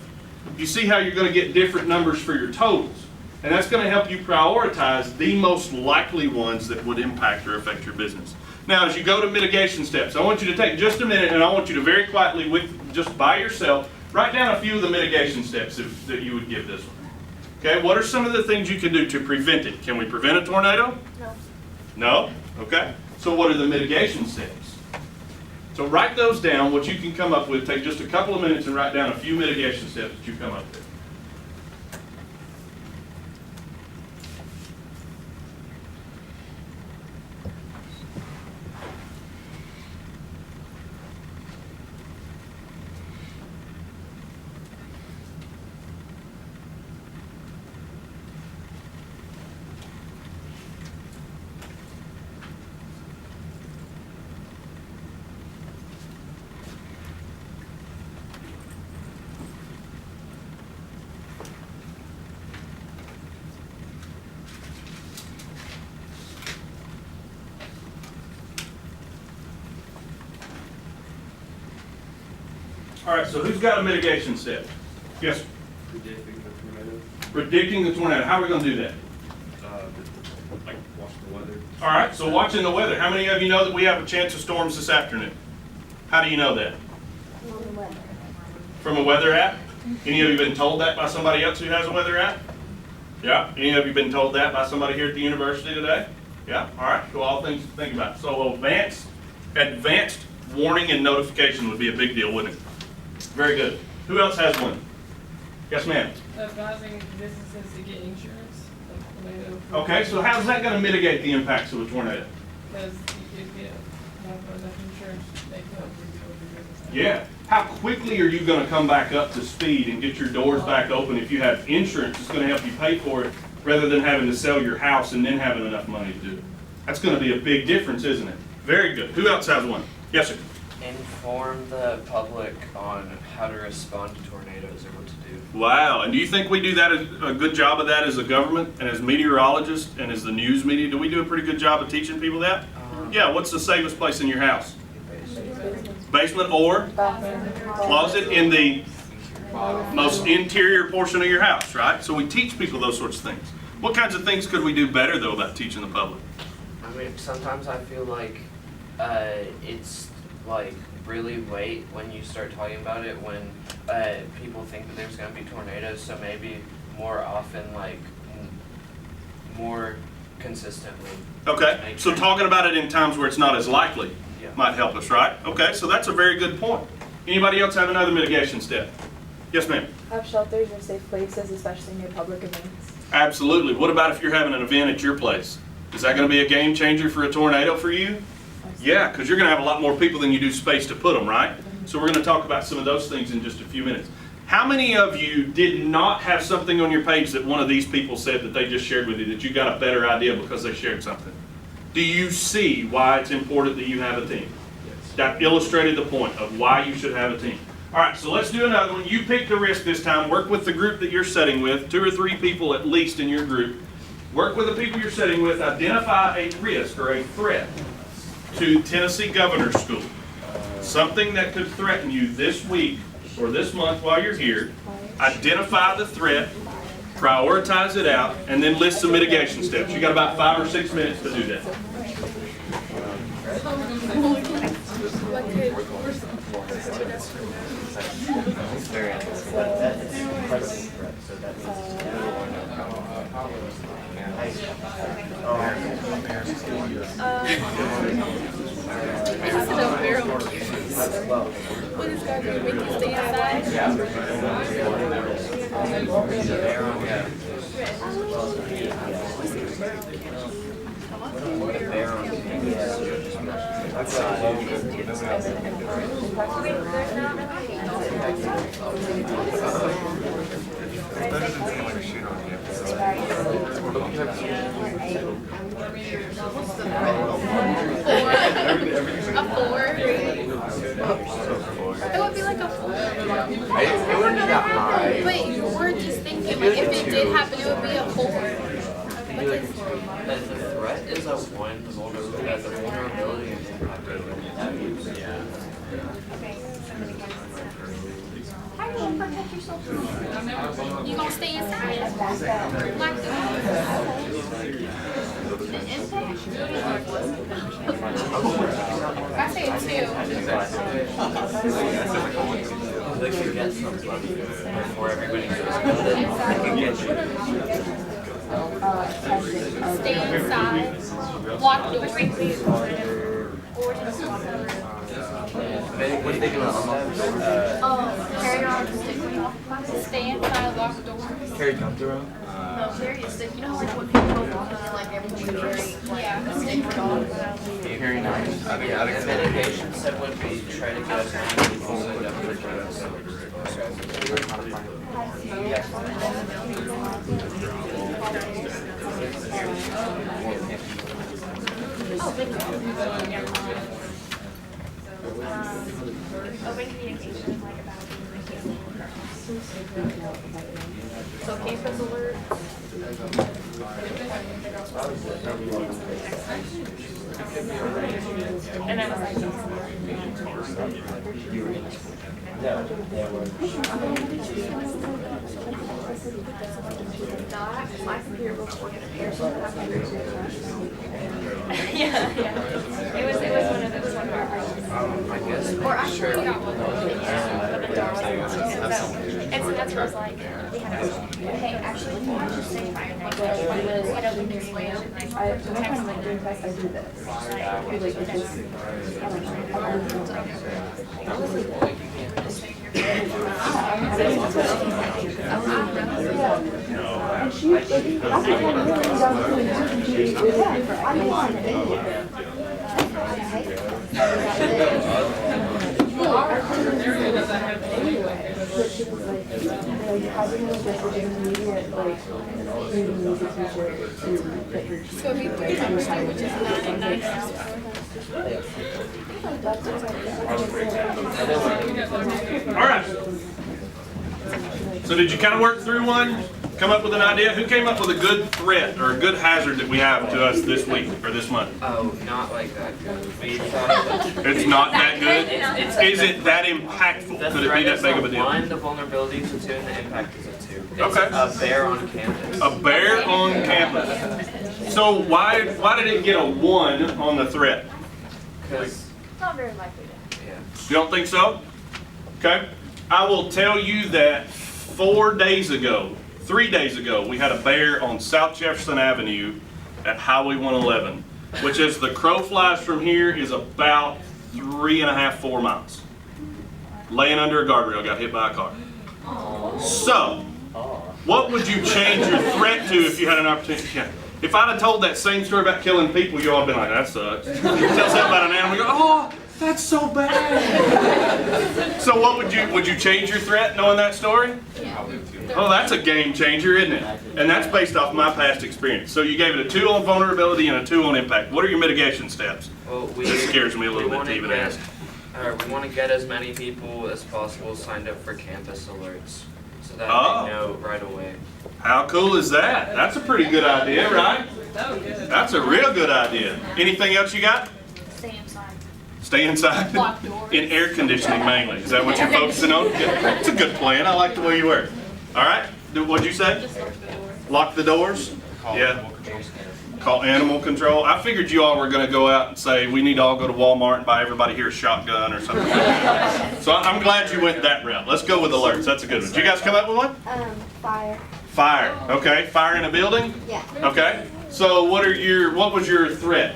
You see how you're going to get different numbers for your totals. And that's going to help you prioritize the most likely ones that would impact or affect your business. Now, as you go to mitigation steps, I want you to take just a minute and I want you to very quietly, just by yourself, write down a few of the mitigation steps that you would give this one. Okay, what are some of the things you can do to prevent it? Can we prevent a tornado? No. No? Okay. So what are the mitigation steps? So write those down, what you can come up with. Take just a couple of minutes and write down a few mitigation steps that you come up with. All right, so who's got a mitigation step? Yes, sir. Predicting the tornado. How are we gonna do that? Like watch the weather. All right, so watching the weather. How many of you know that we have a chance of storms this afternoon? How do you know that? From a weather app? Any of you been told that by somebody else who has a weather app? Yeah, any of you been told that by somebody here at the university today? Yeah, all right, so all things to think about. So advanced warning and notification would be a big deal, wouldn't it? Very good. Who else has one? Yes, ma'am. Advising businesses to get insurance, like tornado. Okay, so how's that gonna mitigate the impacts of a tornado? Because you could get enough insurance, they could rebuild your business. Yeah. How quickly are you gonna come back up to speed and get your doors back open if you have insurance that's gonna help you pay for it, rather than having to sell your house and then having enough money to do it? That's gonna be a big difference, isn't it? Very good. Who else has one? Yes, sir. Inform the public on how to respond to tornadoes or what to do. Wow, and do you think we do that, a good job of that as a government and as meteorologists and as the news media? Do we do a pretty good job of teaching people that? Yeah, what's the safest place in your house? Basement or closet in the most interior portion of your house, right? So we teach people those sorts of things. What kinds of things could we do better though about teaching the public? I mean, sometimes I feel like it's like really late when you start talking about it when people think that there's going to be tornadoes, so maybe more often, like more consistently. Okay, so talking about it in times where it's not as likely Yeah. might help us, right? Okay, so that's a very good point. Anybody else have another mitigation step? Yes, ma'am. Have shelters or safe places, especially near public events. Absolutely. What about if you're having an event at your place? Is that going to be a game changer for a tornado for you? Yeah, because you're going to have a lot more people than you do space to put them, right? So we're going to talk about some of those things in just a few minutes. How many of you did not have something on your page that one of these people said that they just shared with you that you got a better idea because they shared something? Do you see why it's important that you have a team? That illustrated the point of why you should have a team. All right, so let's do another one. You pick the risk this time. Work with the group that you're setting with, 2 or 3 people at least in your group. Work with the people you're setting with. Identify a risk or a threat to Tennessee Governor's School. Something that could threaten you this week or this month while you're here. Identify the threat, prioritize it out, and then list some mitigation steps. You got about 5 or 6 minutes to do that. What is that going to make you stay inside? A 4? It would be like a 4. It wouldn't be that high. But we're just thinking, like, if it did happen, it would be a 4. The threat is a 1, the vulnerability and impact is yeah. How you gonna protect yourself? You gonna stay inside? Like the impact? I say 2. They could get something before everybody goes. They could get you. Stay inside. Lock doors. What are they gonna Carry on stick. Stay inside, lock doors. carry guns around? No, carry a stick. You know, like when people go walking, like everyone carries like a stick or dog. Very nice. The mitigation step would be try to get as many people signed up for drugs. Open communication, like about So campus alert. and I was like, My computer was working a pair, so I'm not very Yeah. It was one of those one where I guess. or actually Sure. we got one but the door wasn't locked. And so that's where I was like, we had a, hey, actually, can you just say fire next week? We had open your switch and like text like doing text, I do this. Like, it's just, and she, like, after 10 years, I was doing this, and she was doing it. I made Area doesn't have anyway, but she was like, having like this intermediate, like, you need a teacher to get your So it'd be 3 times 2, which is 9 and 9 times 4. All right. So did you kind of work through one? Come up with an idea? Who came up with a good threat or a good hazard that we have to us this week or this month? Oh, not like that good. We thought of It's not that good? Is it that impactful? the Could it be threat that is big of a a deal? 1, the vulnerability is a 2, and the impact is a 2. It's Okay. a bear on campus. A bear on campus. So why did it get a 1 on the threat? Because, It's not very likely to. yeah. You don't think so? Okay. I will tell you that 3 days ago, we had a bear on South Jefferson Avenue at Highway 111, which as the crow flies from here is about 3.5, 4 miles. Laying under a guardrail, got hit by a car. So, what would you change your threat to if you had an opportunity? Yeah. If I'd have told that same story about killing people, you all would have been like, that sucks. Tell something about an animal, you go, oh, that's so bad. So what would you change your threat knowing that story? Oh, that's a game changer, isn't it? And that's based off my past experience. So you gave it a 2 on vulnerability and a 2 on impact. What are your mitigation steps? Well, This scares me a little bit to even ask. We want to get as many people as possible signed up for campus alerts so that Oh. they know right away. How cool is that? That's a pretty good idea, right? That's a real good idea. Anything else you got? Stay inside. Stay inside? Lock doors. In air conditioning mainly. Is that what you're focusing on? It's a good plan. I like the way you work. All right. What'd you say? Lock the doors? Yeah. Call animal control. I figured you all were going to go out and say, we need to all go to Walmart and buy everybody here a shotgun or something like that. So I'm glad you went that route. Let's go with alerts. That's a good one. Did you guys come up with one? Fire. Fire. Okay. Fire in a building? Yeah. Okay. So what was your threat?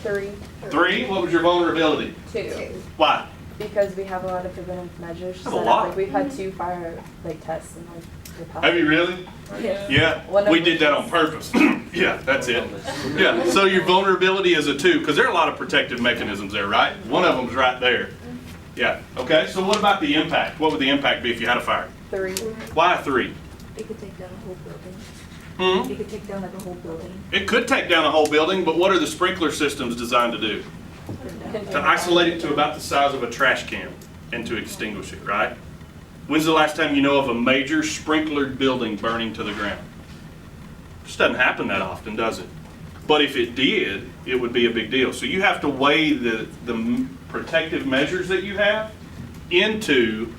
3, 3? What was your vulnerability? 2. Why? Because we have a lot of preventive measures. Have a set up. lot? Like, we've had 2 fire tests and Have you really? Yeah. Yeah, we did that on purpose. Yeah, that's it. Yeah, so your vulnerability is a 2, because there are a lot of protective mechanisms there, right? One of them's right there. Yeah, okay, so what about the impact? What would the impact be if you had a fire? 3. Why a 3? It could take down a whole building. Hmm? It could take down like a whole building. It could take down a whole building, but what are the sprinkler systems designed to do? To isolate it to about the size of a trash can and to extinguish it, right? When's the last time you know of a major sprinklered building burning to the ground? Just doesn't happen that often, does it? But if it did, it would be a big deal. So you have to weigh the protective measures that you have into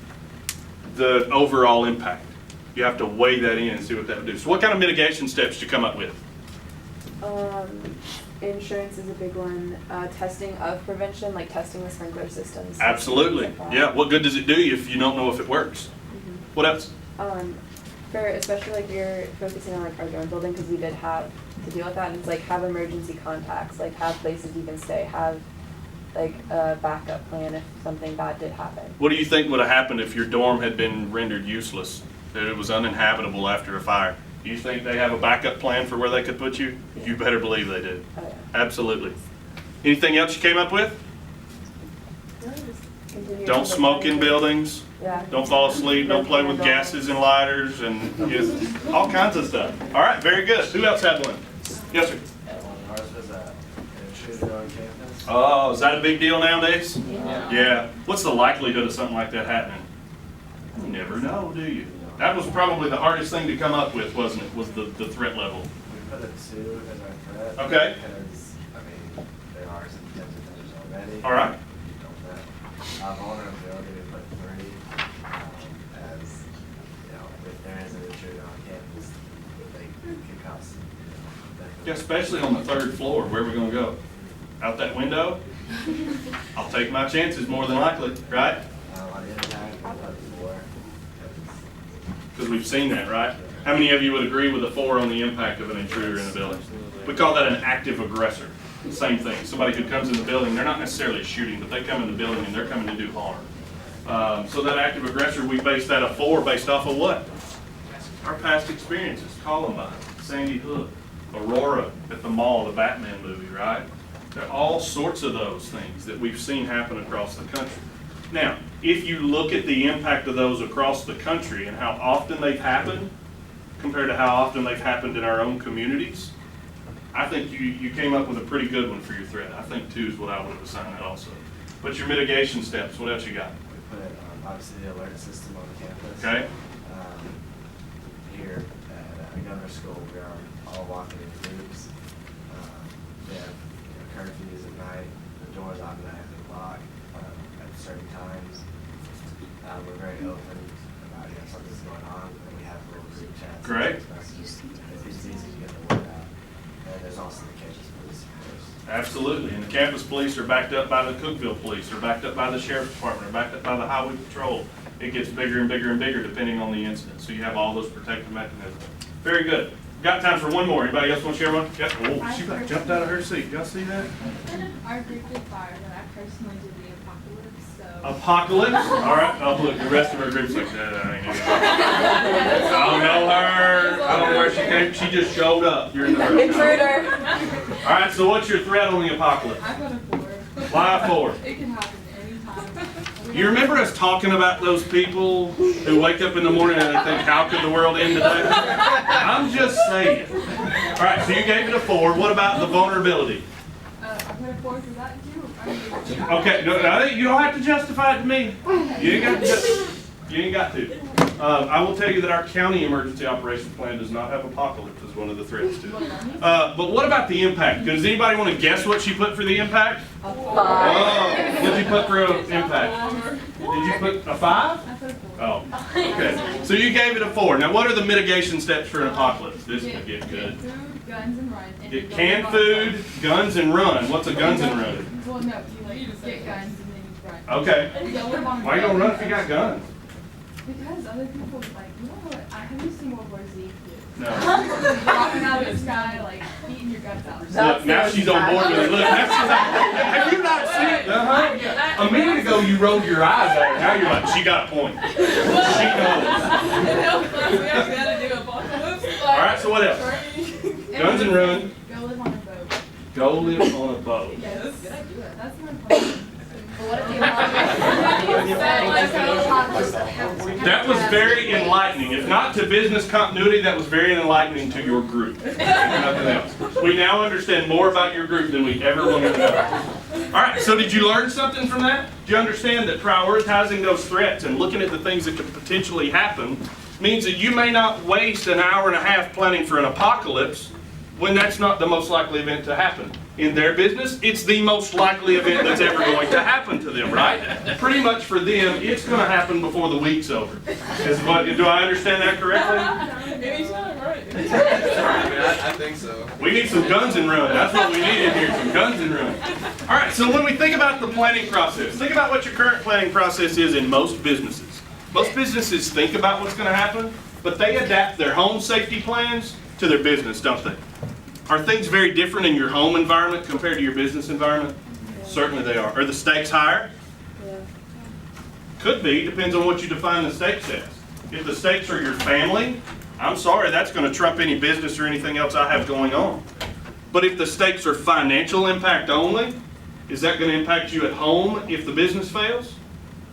the overall impact. You have to weigh that in and see what that would do. So what kind of mitigation steps did you come up with? Insurance is a big one. Testing of prevention, like testing the sprinkler systems. Absolutely. Things like that. Yeah, what good does it do you if you don't know if it works? What else? For especially like you're focusing on like our dorm building, because we did have to deal with that, and it's like have emergency contacts, like have places you can stay, have like a backup plan if something bad did happen. What do you think would have happened if your dorm had been rendered useless, that it was uninhabitable after a fire? Do you think they have a backup plan for where they could put you? You better believe they did. Oh, yeah. Absolutely. Anything else you came up with? No, just continue Don't to smoke in like- buildings. Yeah. Don't fall asleep. Don't play with gases and lighters and all kinds of stuff. All right, very good. Who else had one? Yes, sir. Ours was a intruder on campus. Oh, is that a big deal nowadays? Yeah. Yeah. What's the likelihood of something like that happening? You never know, do you? That was probably the hardest thing to come up with, wasn't it? Was the threat level. We put a 2 as our threat. Okay. Because, I mean, there are some protective measures already. All right. You don't vulnerability, we put 3, as, you know, if there is an intruder on campus, they could cause, Yeah, especially on the 3rd floor, where are we gonna go? Out that window? I'll take my chances more than likely, right? on the other hand, we put 4. Because we've seen that, right? How many of you would agree with a 4 on the impact of an intruder in the building? We call that an active aggressor. Same thing. Somebody who comes in the building, they're not necessarily shooting, but they come in the building and they're coming to do harm. So that active aggressor, we base that a 4 based off of what? Our past experiences. Columbine, Sandy Hook, Aurora at the mall, the Batman movie, right? There are all sorts of those things that we've seen happen across the country. Now, if you look at the impact of those across the country and how often they've happened, compared to how often they've happened in our own communities, I think you came up with a pretty good one for your threat. I think 2 is what I would have assigned that also. But your mitigation steps, what else you got? We put, obviously, the alert system on the campus. Okay. Here at Governor School, we are all walking in groups. They have, curfews at night, the doors automatically lock at certain times. We're very open about, something's going on, and we have little group chats. Great. It's easy to get the word out. And there's also the campus police, of course. Absolutely. And the campus police are backed up by the Cookeville police, or backed up by the sheriff's department, or backed up by the highway patrol. It gets bigger and bigger and bigger depending on the incident. So you have all those protective mechanisms. Very good. Got time for one more. Anybody else want to share one? Yep. Oh, she about jumped out of her seat. Y'all see that? Our group did fire, but I personally did the apocalypse, so. Apocalypse? All right. Oh, look, the rest of our group's like, I ain't gonna go. I don't know her. I don't know where she came. She just showed up. You're in the room. Intruder. All right. So what's your threat on the apocalypse? I got a 4. Why 4? It can happen anytime. You remember us talking about those people who wake up in the morning and they think, how could the world end today? I'm just saying. All right, so you gave it a 4. What about the vulnerability? I put a 4 for that too. Okay, no, you don't have to justify it to me. You ain't got to. I will tell you that our county emergency operations plan does not have apocalypse as one of the threats to it. But what about the impact? Does anybody want to guess what she put for the impact? A 5. Oh, what did you put for an impact? Did you put a 5? I put a 4. Oh, okay. So you gave it a 4. Now, what are the mitigation steps for an apocalypse? This could get good. Food, guns, and run. And Get canned food, guns, and run. What's a guns and run? Well, no, you get guns and then you run. Okay. You go live on a Why you gonna boat. run if you got guns? Because other people, you know what, have you seen World War Z? No. Dropping out of the sky, eating your guts out. Look, now she's on board with it. Look, now she's like, have you not seen? Uh-huh. A minute ago you rolled your eyes at her. Now you're like, she got a point. She knows. We actually had to do apocalypse. All right, so what else? Guns and run. Go live on a boat. Go live on a boat. Yes. That's my plan. What if That was very enlightening. If not to business continuity, that was very enlightening to your group. Nothing else. We now understand more about your group than we ever wanted to know. All right, so did you learn something from that? Do you understand that prioritizing those threats and looking at the things that could potentially happen means that you may not waste an hour and a half planning for an apocalypse when that's not the most likely event to happen? In their business, it's the most likely event that's ever going to happen to them, right? Pretty much for them, it's going to happen before the week's over. Do I understand that correctly? Maybe he's not right. I think so. We need some guns and run. That's what we need in here, some guns and run. All right, so when we think about the planning process, think about what your current planning process is in most businesses. Most businesses think about what's going to happen, but they adapt their home safety plans to their business, don't they? Are things very different in your home environment compared to your business environment? Yeah. Certainly they are. Are the stakes higher? Yeah. Could be, depends on what you define the stakes as. If the stakes are your family, I'm sorry, that's going to trump any business or anything else I have going on. But if the stakes are financial impact only, is that going to impact you at home if the business fails?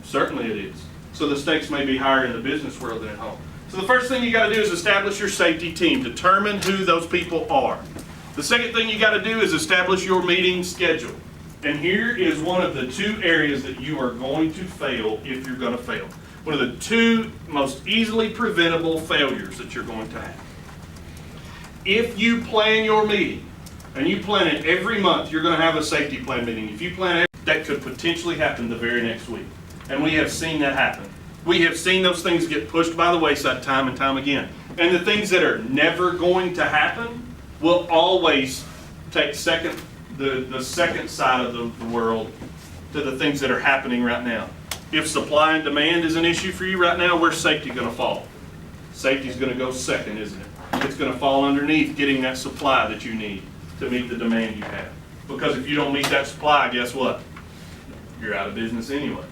Certainly it is. So the stakes may be higher in the business world than at home. So the first thing you got to do is establish your safety team. Determine who those people are. The second thing you got to do is establish your meeting schedule. And here is one of the 2 areas that you are going to fail if you're going to fail. One of the 2 most easily preventable failures that you're going to have. If you plan your meeting, and you plan it every month, you're going to have a safety plan meeting. If you plan it, that could potentially happen the very next week. And we have seen that happen. We have seen those things get pushed by the wayside time and time again. And the things that are never going to happen will always take the second side of the world to the things that are happening right now. If supply and demand is an issue for you right now, where's safety going to fall? Safety's going to go second, isn't it? It's going to fall underneath getting that supply that you need to meet the demand you have. Because if you don't meet that supply, guess what? You're out of business anyway.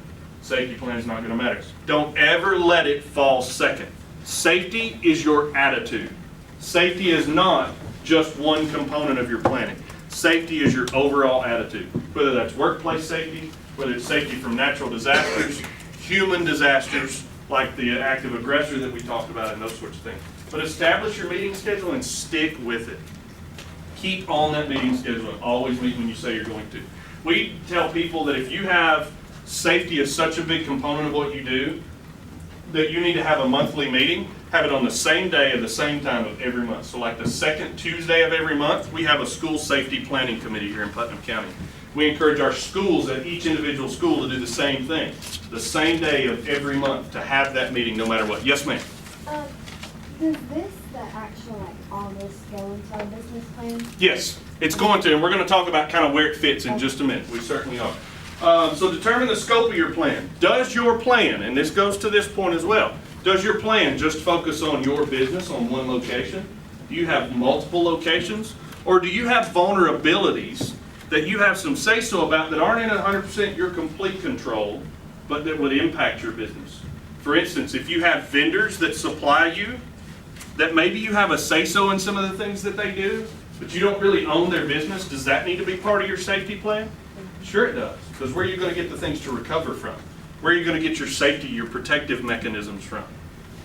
Safety plan is not going to matter. Don't ever let it fall second. Safety is your attitude. Safety is not just one component of your planning. Safety is your overall attitude. Whether that's workplace safety, whether it's safety from natural disasters, human disasters, like the active aggressor that we talked about and those sorts of things. But establish your meeting schedule and stick with it. Keep on that meeting schedule and always meet when you say you're going to. We tell people that if you have safety is such a big component of what you do, that you need to have a monthly meeting, have it on the same day at the same time of every month. So like the second Tuesday of every month, we have a school safety planning committee here in Putnam County. We encourage our schools at each individual school to do the same thing, the same day of every month, to have that meeting no matter what. Yes, ma'am? Does this, the actual, like, all this go into our business plan? Yes, it's going to, and we're going to talk about kind of where it fits in just a minute. We certainly are. So determine the scope of your plan. Does your plan, and this goes to this point as well, does your plan just focus on your business on one location? Do you have multiple locations? Or do you have vulnerabilities that you have some say-so about that aren't in 100% your complete control, but that would impact your business? For instance, if you have vendors that supply you, that maybe you have a say-so in some of the things that they do, but you don't really own their business, does that need to be part of your safety plan? Sure it does, because where are you going to get the things to recover from? Where are you going to get your safety, your protective mechanisms from?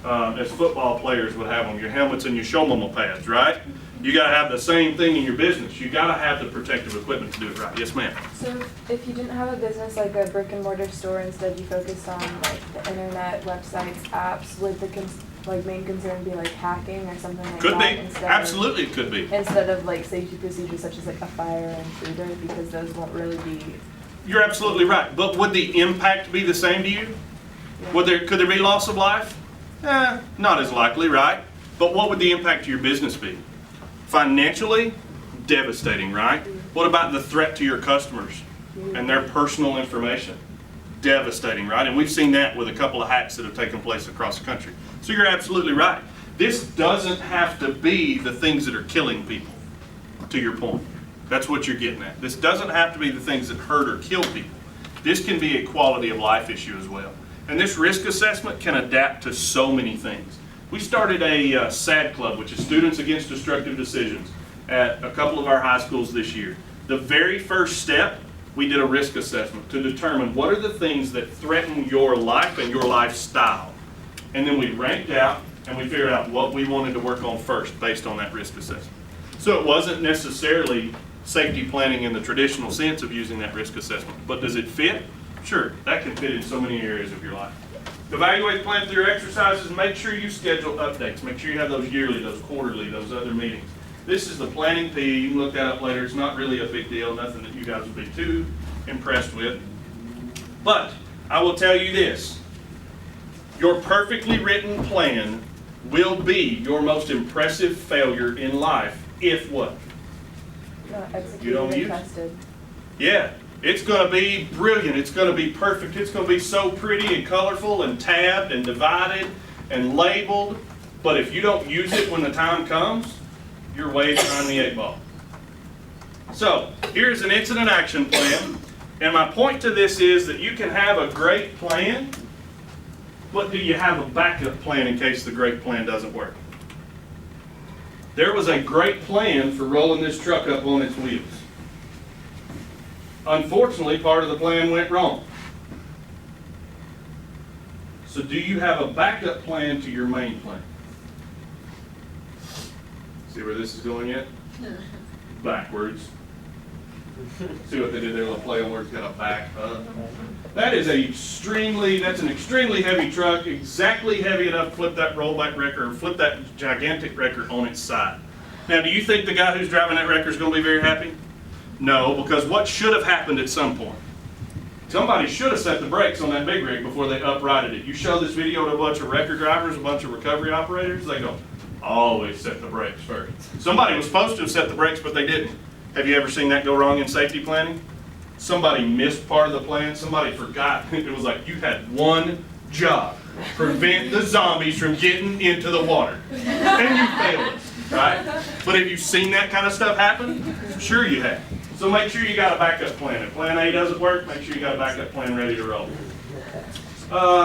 As football players would have on your helmets and your show pads, right? You got to have the same thing in your business. You got to have the protective equipment to do it right. Yes, ma'am. So if you didn't have a business like a brick and mortar store, instead you focused on like the internet, websites, apps, would the main concern be like hacking or something like Could that? be. Instead Absolutely, it could be. Instead of like safety procedures such as like a fire intruder, because those won't really be. You're absolutely right. But would the impact be the same to you? Could there be loss of life? Not as likely, right? But what would the impact to your business be? Financially, devastating, right? What about the threat to your customers and their personal information? Devastating, right? And we've seen that with a couple of hacks that have taken place across the country. So you're absolutely right. This doesn't have to be the things that are killing people, to your point. That's what you're getting at. This doesn't have to be the things that hurt or kill people. This can be a quality of life issue as well. And this risk assessment can adapt to so many things. We started a SAD club, which is Students Against Destructive Decisions, at a couple of our high schools this year. The very first step, we did a risk assessment to determine what are the things that threaten your life and your lifestyle. And then we ranked out and we figured out what we wanted to work on first based on that risk assessment. So it wasn't necessarily safety planning in the traditional sense of using that risk assessment. But does it fit? Sure, that can fit in so many areas of your life. Evaluate, plan through your exercises. Make sure you schedule updates. Make sure you have those yearly, those quarterly, those other meetings. This is the planning P. You can look that up later. It's not really a big deal, nothing that you guys will be too impressed with. But I will tell you this. Your perfectly written plan will be your most impressive failure in life if what? Not executed You don't and use it. tested. Yeah, it's going to be brilliant. It's going to be perfect. It's going to be so pretty and colorful and tabbed and divided and labeled. But if you don't use it when the time comes, you're way behind the 8 ball. So here's an incident action plan. And my point to this is that you can have a great plan, but do you have a backup plan in case the great plan doesn't work? There was a great plan for rolling this truck up on its wheels. Unfortunately, part of the plan went wrong. So do you have a backup plan to your main plan? See where this is going yet? Backwards. See what they did there, a little play on words, got a back up. That's an extremely heavy truck, exactly heavy enough to flip that rollback wrecker or flip that gigantic wrecker on its side. Now, do you think the guy who's driving that wrecker is going to be very happy? No, because what should have happened at some point? Somebody should have set the brakes on that big rig before they uprighted it. You show this video to a bunch of wrecker drivers, a bunch of recovery operators, they go, always set the brakes first. Somebody was supposed to have set the brakes, but they didn't. Have you ever seen that go wrong in safety planning? Somebody missed part of the plan, somebody forgot. It was like you had one job, prevent the zombies from getting into the water. And you failed us, right? But have you seen that kind of stuff happen? Sure you have. So make sure you got a backup plan. If plan A doesn't work, make sure you got a backup plan ready to roll.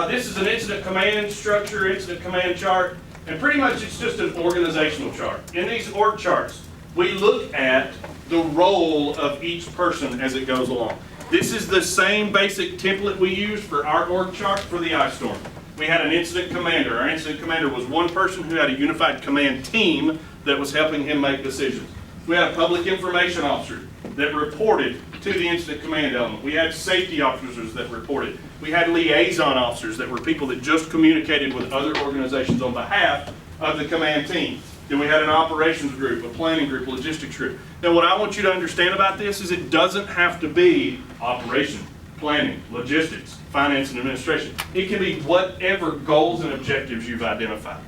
This is an incident command structure, incident command chart, and pretty much it's just an organizational chart. In these org charts, we look at the role of each person as it goes along. This is the same basic template we used for our org chart for the ice storm. We had an incident commander. Our incident commander was one person who had a unified command team that was helping him make decisions. We had a public information officer that reported to the incident command element. We had safety officers that reported. We had liaison officers that were people that just communicated with other organizations on behalf of the command team. Then we had an operations group, a planning group, a logistics group. Now what I want you to understand about this is it doesn't have to be operation, planning, logistics, finance and administration. It can be whatever goals and objectives you've identified.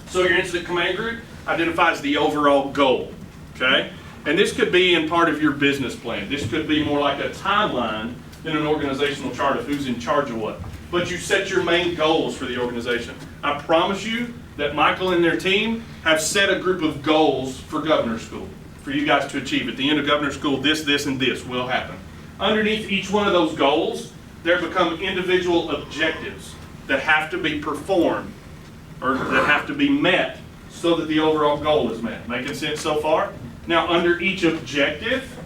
So your incident command group identifies the overall goal, okay? And this could be in part of your business plan. This could be more like a timeline than an organizational chart of who's in charge of what. But you set your main goals for the organization. I promise you that Michael and their team have set a group of goals for Governor's School for you guys to achieve. At the end of Governor's School, this, and this will happen. Underneath each one of those goals, there become individual objectives that have to be performed or that have to be met so that the overall goal is met. Making sense so far? Now, under each objective,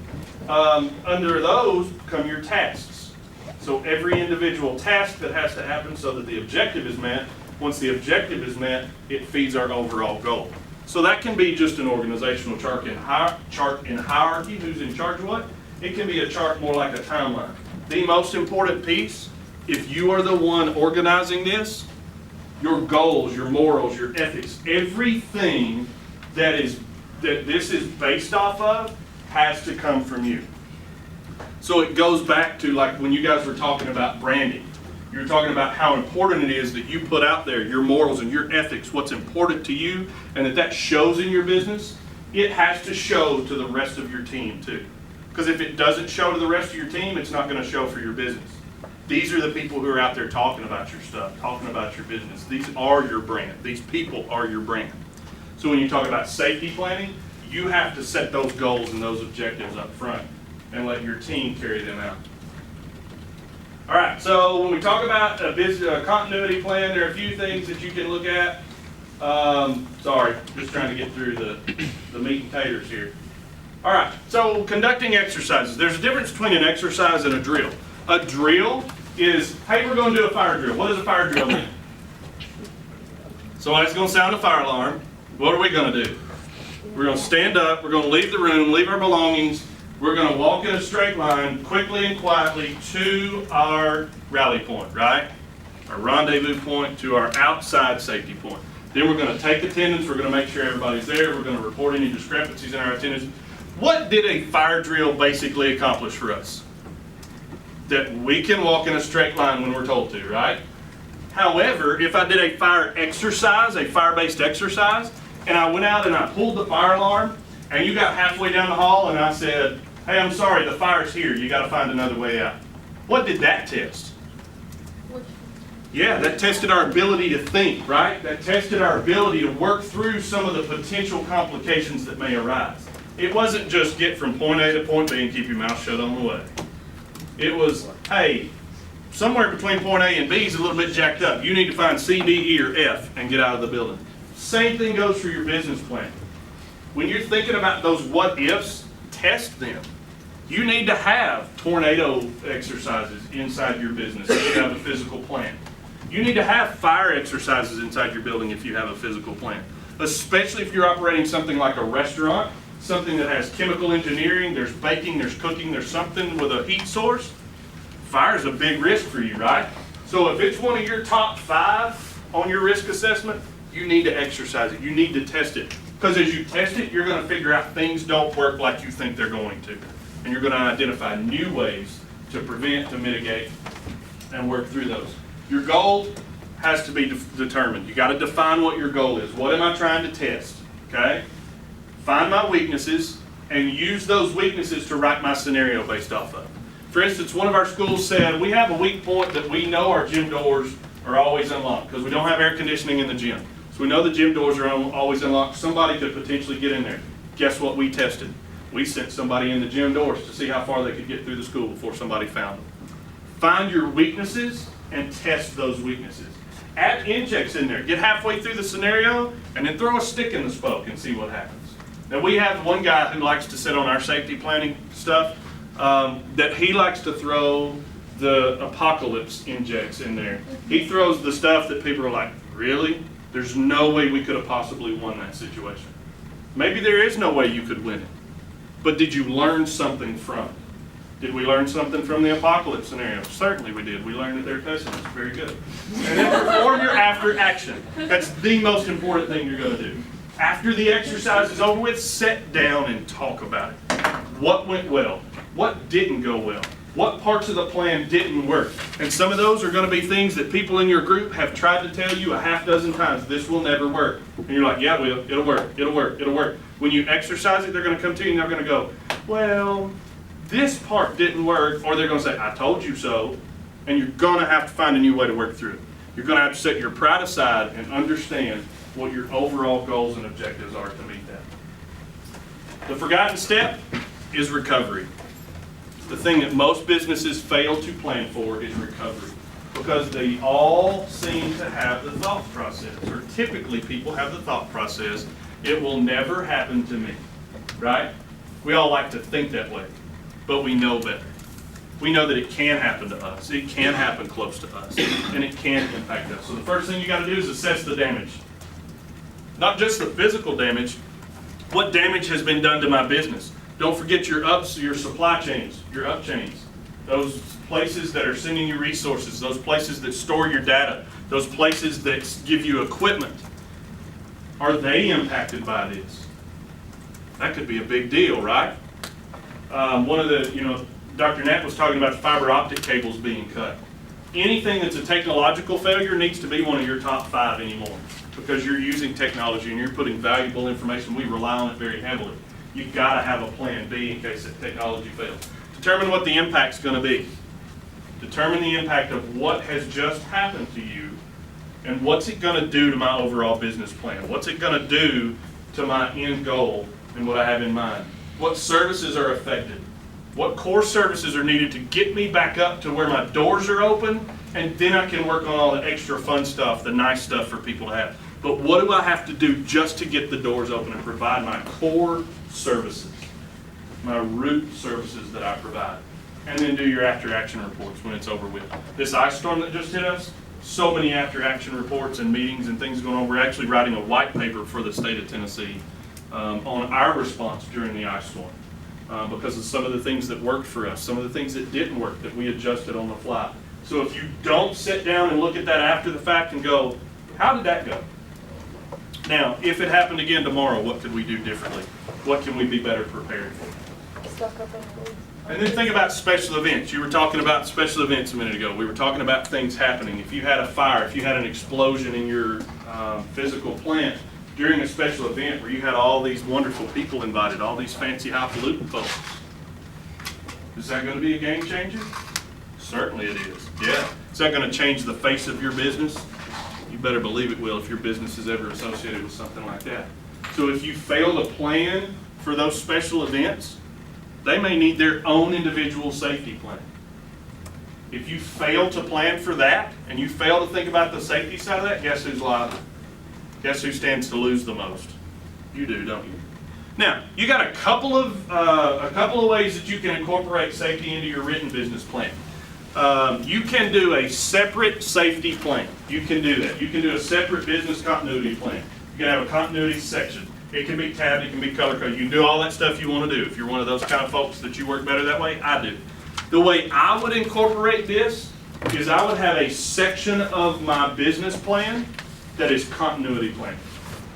under those come your tasks. So every individual task that has to happen so that the objective is met. Once the objective is met, it feeds our overall goal. So that can be just an organizational chart in hierarchy, who's in charge of what. It can be a chart more like a timeline. The most important piece, if you are the one organizing this, your goals, your morals, your ethics, everything that this is based off of has to come from you. So it goes back to like when you guys were talking about branding. You were talking about how important it is that you put out there your morals and your ethics, what's important to you, and that shows in your business. It has to show to the rest of your team too. Because if it doesn't show to the rest of your team, it's not going to show for your business. These are the people who are out there talking about your stuff, talking about your business. These are your brand. These people are your brand. So when you talk about safety planning, you have to set those goals and those objectives up front and let your team carry them out. All right, so when we talk about a continuity plan, there are a few things that you can look at. Sorry, just trying to get through the meat and taters here. All right, so conducting exercises. There's a difference between an exercise and a drill. A drill is, hey, we're going to do a fire drill. What does a fire drill mean? So it's going to sound a fire alarm. What are we going to do? We're going to stand up, we're going to leave the room, leave our belongings, we're going to walk in a straight line quickly and quietly to our rally point, right? Our rendezvous point, to our outside safety point. Then we're going to take attendance, we're going to make sure everybody's there, we're going to report any discrepancies in our attendance. What did a fire drill basically accomplish for us? That we can walk in a straight line when we're told to, right? However, if I did a fire exercise, a fire-based exercise, and I went out and I pulled the fire alarm, and you got halfway down the hall and I said, hey, I'm sorry, the fire's here, you got to find another way out. What did that test? Yeah, that tested our ability to think, right? That tested our ability to work through some of the potential complications that may arise. It wasn't just get from point A to point B and keep your mouth shut on the way. It was, hey, somewhere between point A and B is a little bit jacked up. You need to find C, D, E, or F and get out of the building. Same thing goes for your business plan. When you're thinking about those what ifs, test them. You need to have tornado exercises inside your business if you have a physical plan. You need to have fire exercises inside your building if you have a physical plan. Especially if you're operating something like a restaurant, something that has chemical engineering, there's baking, there's cooking, there's something with a heat source. Fire is a big risk for you, right? So if it's one of your top 5 on your risk assessment, you need to exercise it. You need to test it. Because as you test it, you're going to figure out things don't work like you think they're going to. And you're going to identify new ways to prevent, to mitigate, and work through those. Your goal has to be determined. You got to define what your goal is. What am I trying to test? Okay? Find my weaknesses and use those weaknesses to write my scenario based off of. For instance, one of our schools said, we have a weak point that we know our gym doors are always unlocked because we don't have air conditioning in the gym. So we know the gym doors are always unlocked. Somebody could potentially get in there. Guess what we tested? We sent somebody in the gym doors to see how far they could get through the school before somebody found them. Find your weaknesses and test those weaknesses. Add injects in there. Get halfway through the scenario and then throw a stick in the spoke and see what happens. Now we have one guy who likes to sit on our safety planning stuff, that he likes to throw the apocalypse injects in there. He throws the stuff that people are like, really? There's no way we could have possibly won that situation. Maybe there is no way you could win it. But did you learn something from it? Did we learn something from the apocalypse scenario? Certainly we did. We learned that they're pessimists. Very good. And then perform your after action. That's the most important thing you're going to do. After the exercise is over with, sit down and talk about it. What went well? What didn't go well? What parts of the plan didn't work? And some of those are going to be things that people in your group have tried to tell you a half dozen times, this will never work. And you're like, yeah, it will. It'll work. It'll work. It'll work. When you exercise it, they're going to come to you and they're going to go, well, this part didn't work. Or they're going to say, I told you so. And you're going to have to find a new way to work through it. You're going to have to set your pride aside and understand what your overall goals and objectives are to meet that. The forgotten step is recovery. The thing that most businesses fail to plan for is recovery, because they all seem to have the thought process, or typically people have the thought process, it will never happen to me, right? We all like to think that way, but we know better. We know that it can happen to us, it can happen close to us, and it can impact us. So the first thing you got to do is assess the damage. Not just the physical damage, what damage has been done to my business. Don't forget your supply chains, your up chains. Those places that are sending you resources, those places that store your data, those places that give you equipment. Are they impacted by this? That could be a big deal, right? One of the, Dr. Knapp was talking about the fiber optic cables being cut. Anything that's a technological failure needs to be one of your top 5 anymore, because you're using technology and you're putting valuable information. We rely on it very heavily. You've got to have a plan B in case that technology fails. Determine what the impact's going to be. Determine the impact of what has just happened to you, and what's it going to do to my overall business plan? What's it going to do to my end goal and what I have in mind? What services are affected? What core services are needed to get me back up to where my doors are open, and then I can work on all the extra fun stuff, the nice stuff for people to have. But what do I have to do just to get the doors open and provide my core services, my root services that I provide? And then do your after-action reports when it's over with. This ice storm that just hit us, so many after-action reports and meetings and things going on. We're actually writing a white paper for the state of Tennessee on our response during the ice storm, because of some of the things that worked for us, some of the things that didn't work that we adjusted on the fly. So if you don't sit down and look at that after the fact and go, how did that go? Now, if it happened again tomorrow, what could we do differently? What can we be better prepared for? Stock up on food. And then think about special events. You were talking about special events a minute ago. We were talking about things happening. If you had a fire, if you had an explosion in your physical plant during a special event where you had all these wonderful people invited, all these fancy highfalutin folks, is that going to be a game changer? Certainly it is. Yeah. Is that going to change the face of your business? You better believe it will if your business is ever associated with something like that. So if you fail to plan for those special events, they may need their own individual safety plan. If you fail to plan for that, and you fail to think about the safety side of that, guess who's liable? Guess who stands to lose the most? You do, don't you? Now, you got a couple of ways that you can incorporate safety into your written business plan. You can do a separate safety plan. You can do that. You can do a separate business continuity plan. You can have a continuity section. It can be tabbed, it can be color coded. You can do all that stuff you want to do. If you're one of those kind of folks that you work better that way, I do. The way I would incorporate this is I would have a section of my business plan that is continuity plan.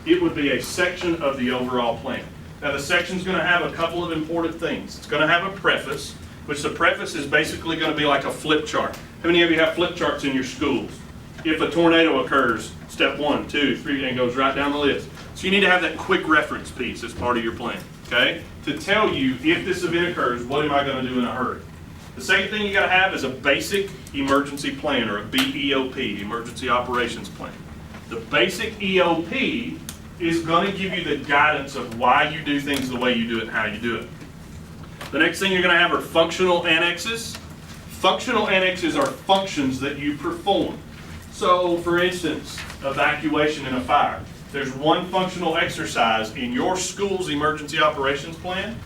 It would be a section of the overall plan. Now the section's going to have a couple of important things. It's going to have a preface. which the preface is basically going to be like a flip chart. How many of you have flip charts in your schools? If a tornado occurs, step 1, 2, 3, and goes right down the list. So you need to have that quick reference piece as part of your plan, okay? To tell you, if this event occurs, what am I going to do in a hurry? The second thing you got to have is a basic emergency plan, or a BEOP, Emergency Operations Plan. The basic EOP is going to give you the guidance of why you do things the way you do it and how you do it. The next thing you're going to have are functional annexes. Functional annexes are functions that you perform. So, for instance, evacuation in a fire. There's one functional exercise in your school's emergency operations plan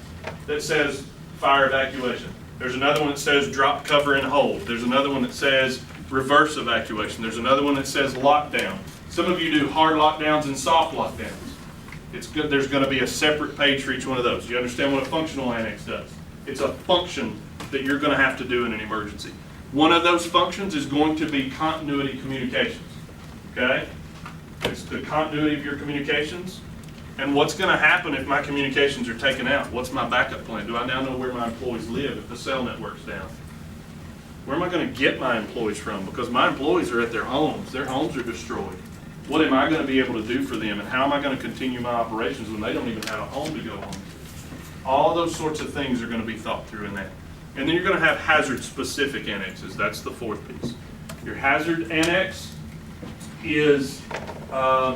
that says fire evacuation. There's another one that says drop, cover, and hold. There's another one that says reverse evacuation. There's another one that says lockdown. Some of you do hard lockdowns and soft lockdowns. It's good. There's going to be a separate page for each one of those. You understand what a functional annex does? It's a function that you're going to have to do in an emergency. One of those functions is going to be continuity communications. Okay? It's the continuity of your communications. And what's going to happen if my communications are taken out? What's my backup plan? Do I now know where my employees live if the cell network's down? Where am I going to get my employees from? Because my employees are at their homes. Their homes are destroyed. What am I going to be able to do for them? And how am I going to continue my operations when they don't even have a home to go home to? All those sorts of things are going to be thought through in that. And then you're going to have hazard-specific annexes. That's the fourth piece. Your hazard annex is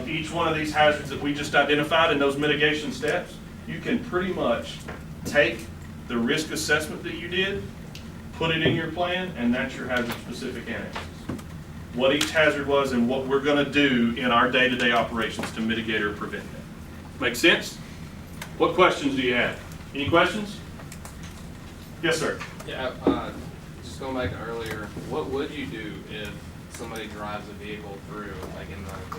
each one of these hazards that we just identified in those mitigation steps. You can pretty much take the risk assessment that you did, put it in your plan, and that's your hazard-specific annexes. What each hazard was and what we're going to do in our day-to-day operations to mitigate or prevent that. Make sense? What questions do you have? Any questions? Yes, sir. Yeah, just going back to earlier, what would you do if somebody drives a vehicle through, like in the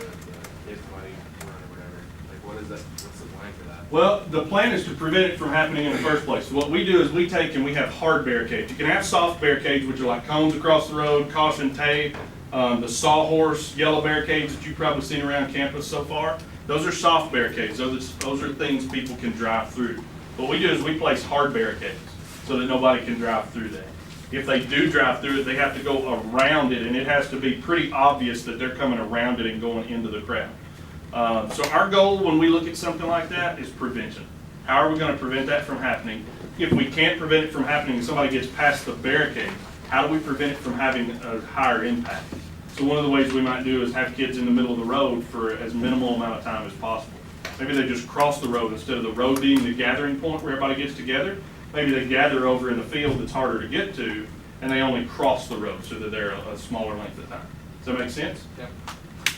kids' money run or whatever? Like, what is that? What's the plan for that? Well, the plan is to prevent it from happening in the first place. So what we do is we take and we have hard barricades. You can have soft barricades, which are like cones across the road, caution tape, the sawhorse yellow barricades that you've probably seen around campus so far. Those are soft barricades. Those are things people can drive through. What we do is we place hard barricades so that nobody can drive through that. If they do drive through it, they have to go around it, and it has to be pretty obvious that they're coming around it and going into the crowd. So our goal when we look at something like that is prevention. How are we going to prevent that from happening? If we can't prevent it from happening and somebody gets past the barricade, how do we prevent it from having a higher impact? So one of the ways we might do is have kids in the middle of the road for as minimal amount of time as possible. Maybe they just cross the road instead of the road being the gathering point where everybody gets together. Maybe they gather over in the field that's harder to get to, and they only cross the road so that they're a smaller length of time. Does that make sense? Yep.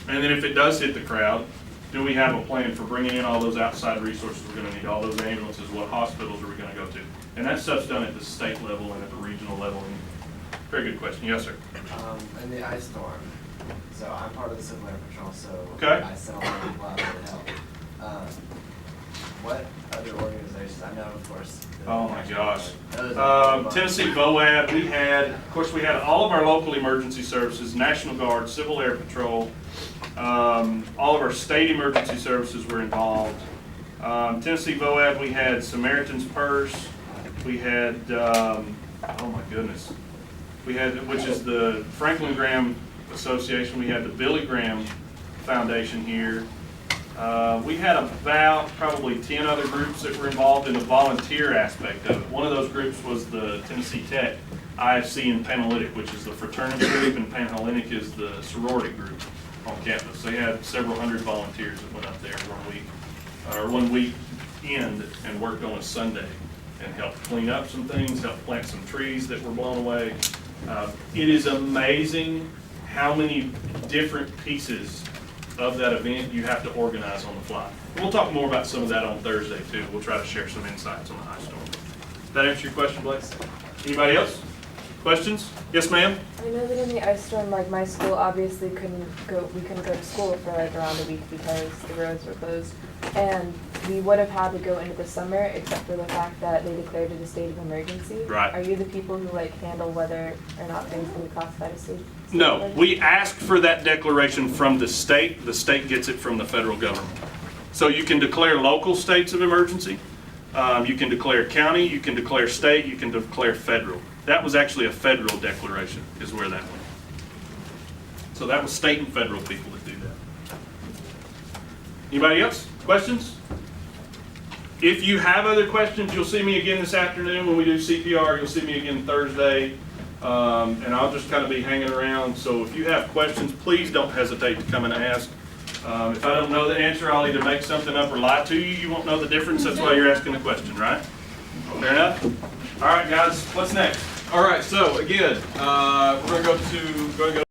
And then if it does hit the crowd, do we have a plan for bringing in all those outside resources we're going to need, all those ambulances, what hospitals are we going to go to? And that stuff's done at the state level and at the regional level. Very good question. Yes, sir. In the ice storm, so I'm part of the Civil Air Patrol, so Okay. I sent a lot of people out there to help. What other organizations? I know, of course. Oh my gosh. Those are Tennessee VOAB, we had all of our local emergency services, National Guard, Civil Air Patrol, all of our state emergency services were involved. Tennessee VOAB, we had Samaritan's Purse, we had, oh my goodness, we had, which is the Franklin Graham Association, we had the Billy Graham Foundation here. We had about probably 10 other groups that were involved in the volunteer aspect of it. One of those groups was the Tennessee Tech IFC and Panhellenic, which is the fraternity group, and Panhellenic is the sorority group on campus. They had several hundred volunteers that went up there one week end and worked on a Sunday and helped clean up some things, helped plant some trees that were blown away. It is amazing how many different pieces of that event you have to organize on the fly. And we'll talk more about some of that on Thursday too. We'll try to share some insights on the ice storm. Does that answer your question, Blaze? Anybody else? Questions? Yes, ma'am? I know that in the ice storm, like my school obviously we couldn't go to school for like around a week because the roads were closed. And we would have had to go into the summer except for the fact that they declared it a state of emergency. Right. Are you the people who like handle whether or not things can be classified as state? No, we ask for that declaration from the state. The state gets it from the federal government. So you can declare local states of emergency. You can declare county, you can declare state, you can declare federal. That was actually a federal declaration, is where that went. So that was state and federal people that do that. Anybody else? Questions? If you have other questions, you'll see me again this afternoon when we do CPR. You'll see me again Thursday. And I'll just kind of be hanging around. So if you have questions, please don't hesitate to come and ask. If I don't know the answer, I'll either make something up or lie to you. You won't know the difference. That's why you're asking the question, right? Fair enough? All right, guys, what's next? All right, so again, we're going to go